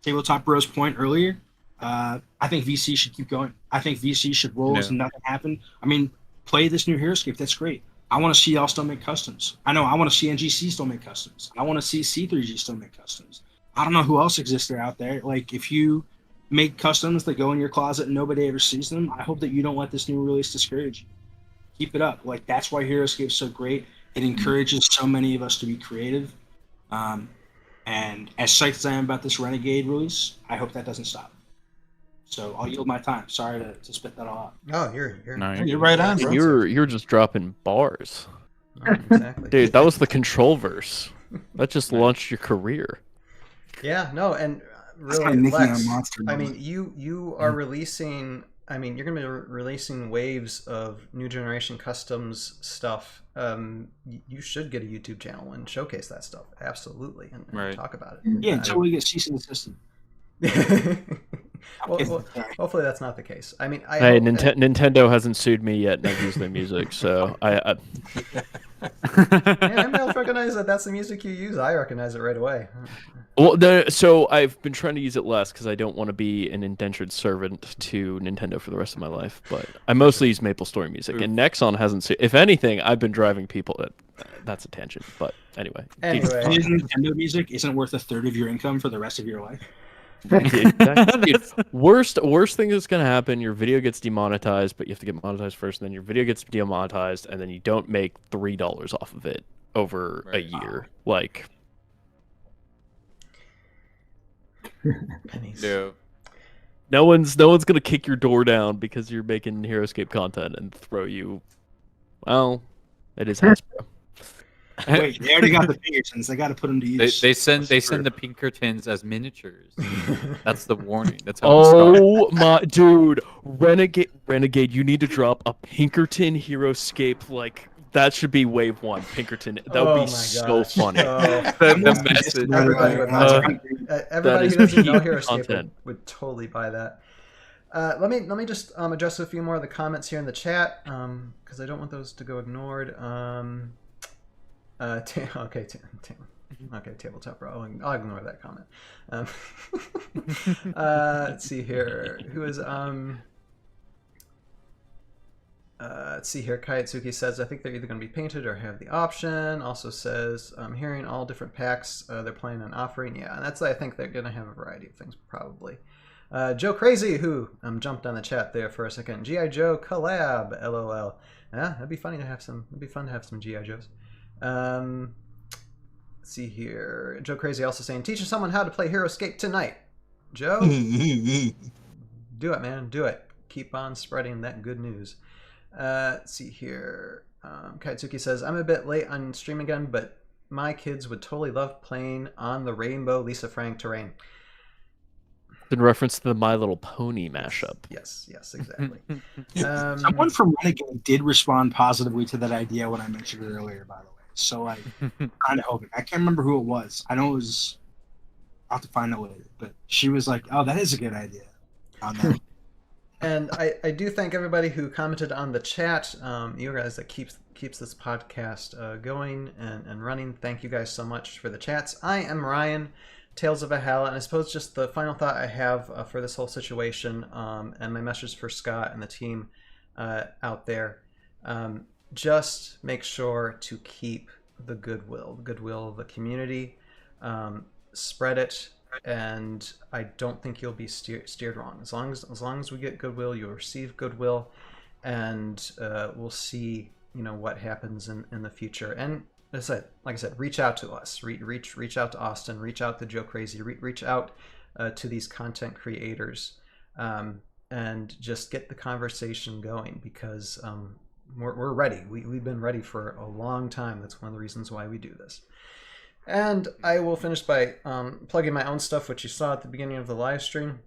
Tabletop Bros' point earlier, I think VC should keep going. I think VC should roll as nothing happened. I mean, play this new Heroscape. That's great. I want to see y'all still make customs. I want to see NGC still make customs. I want to see C3G still make customs. I don't know who else exists there out there. Like, if you make customs that go in your closet and nobody ever sees them, I hope that you don't let this new release discourage you. Keep it up. Like, that's why Heroscape's so great. It encourages so many of us to be creative. And as psyched as I am about this Renegade release, I hope that doesn't stop. So I'll yield my time. Sorry to spit that all out. Oh, you're right on, bro. You're just dropping bars. Exactly. Dude, that was the control verse. That just launched your career. Yeah, no, and really, Lex, I mean, you are releasing... I mean, you're going to be releasing waves of new generation customs stuff. You should get a YouTube channel and showcase that stuff. Absolutely. And talk about it. Yeah, until we get cease and desist. well, hopefully that's not the case. I mean, Nintendo hasn't sued me yet, and I've used their music, so I anybody else recognize that that's the music you use? I recognize it right away. Well, so I've been trying to use it less because I don't want to be an indentured servant to Nintendo for the rest of my life. But I mostly use Maple Story music, and Nexon hasn't sued. If anything, I've been driving people. That's a tangent, but anyway. Nintendo music isn't worth a third of your income for the rest of your life. Dude, worst thing that's gonna happen, your video gets demonetized, but you have to get monetized first, and then your video gets demonetized, and then you don't make $3 off of it over a year. Like, pennies. No one's gonna kick your door down because you're making Heroscape content and throw you. Well, it is Hasbro. Wait, they already got the Pinkertons. They got to put them to use. They send the Pinkertons as miniatures. That's the warning. That's how. My dude, Renegade, you need to drop a Pinkerton Heroscape. Like, that should be wave 1. Pinkerton. That would be so funny. The message. Everybody who doesn't know Heroscape would totally buy that. Let me just address a few more of the comments here in the chat, because I don't want those to go ignored. Okay, Tabletop Bro. I'll ignore that comment. Let's see here. Who is let's see here. Kayatsuki says, I think they're either going to be painted or have the option. Also says, I'm hearing all different packs they're planning on offering. Yeah, and that's, I think they're going to have a variety of things probably. Joe Crazy, who jumped on the chat there for a second. G.I. Joe collab, LOL. Yeah, that'd be funny to have some. It'd be fun to have some G.I. Joes. Let's see here. Joe Crazy also saying, teaching someone how to play Heroscape tonight. Joe, Do it, man. Do it. Keep on spreading that good news. Let's see here. Kaitsuki says, I'm a bit late on stream again, but my kids would totally love playing on the Rainbow Lisa Frank terrain. In reference to the My Little Pony mashup. Yes, exactly. Someone from Renegade did respond positively to that idea when I mentioned it earlier, by the way. So I kind of hoping. I can't remember who it was. I know it was. I'll have to find out later. But she was like, "Oh, that is a good idea." On that. And I do thank everybody who commented on the chat. You guys that keeps this podcast going and running. Thank you guys so much for the chats. I am Ryan, Tales of Valhalla, and I suppose just the final thought I have for this whole situation and my message for Scott and the team out there. Just make sure to keep the goodwill of the community. Spread it. And I don't think you'll be steered wrong. As long as we get goodwill, you'll receive goodwill, and we'll see, what happens in the future. And like I said, reach out to us. Reach out to Austin. Reach out to Joe Crazy. Reach out to these content creators, and just get the conversation going, because we're ready. We've been ready for a long time. That's one of the reasons why we do this. And I will finish by plugging my own stuff, which you saw at the beginning of the live stream.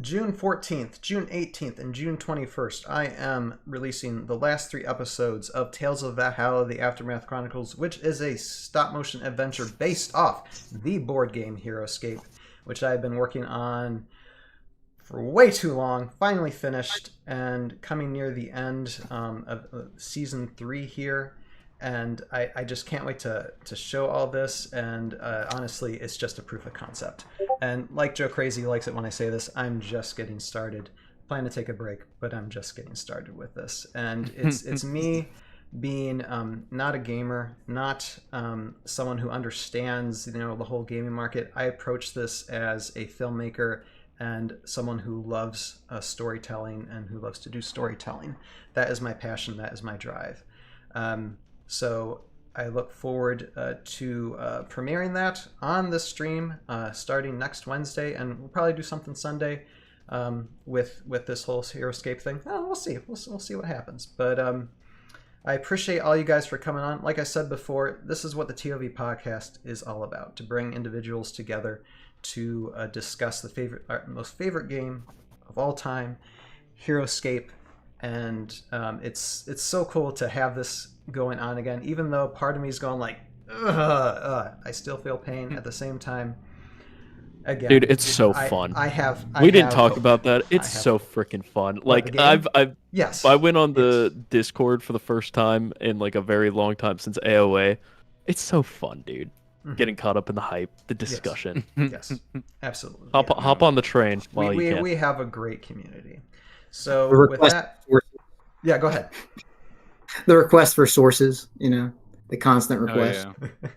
June 14th, June 18th, and June 21st, I am releasing the last 3 episodes of Tales of Valhalla, The Aftermath Chronicles, which is a stop-motion adventure based off the board game Heroscape, which I've been working on for way too long. Finally finished, and coming near the end of Season 3 here. And I just can't wait to show all this, and honestly, it's just a proof of concept. And like Joe Crazy likes it when I say this, I'm just getting started. Plan to take a break, but I'm just getting started with this. And it's me being not a gamer, not someone who understands the whole gaming market. I approach this as a filmmaker and someone who loves storytelling and who loves to do storytelling. That is my passion. That is my drive. So I look forward to premiering that on the stream starting next Wednesday, and we'll probably do something Sunday with this whole Heroscape thing. We'll see. We'll see what happens. But I appreciate all you guys for coming on. Like I said before, this is what the ToV Podcast is all about: to bring individuals together to discuss our most favorite game of all time, Heroscape. And it's so cool to have this going on again, even though part of me is going like, I still feel pain at the same time. Again, dude, it's so fun. We didn't talk about that. It's so freaking fun. Like I went on the Discord for the first time in like a very long time since AOA. It's so fun, dude. Mm-hmm. Getting caught up in the hype, the discussion. Yes, absolutely. Hop on the train while you can. We have a great community. So with that, yeah, go ahead. The request for sources, the constant request. Oh,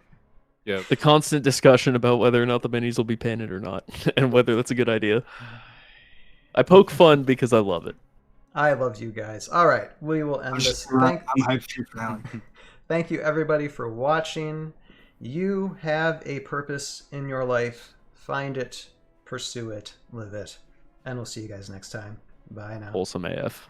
yeah. The constant discussion about whether or not the minis will be painted or not, and whether that's a good idea. I poke fun because I love it. I love you guys. All right, we will end this. I'm hyped for now. Thank you, everybody, for watching. You have a purpose in your life. Find it, pursue it, live it. And we'll see you guys next time. Bye now. Wholesome AF.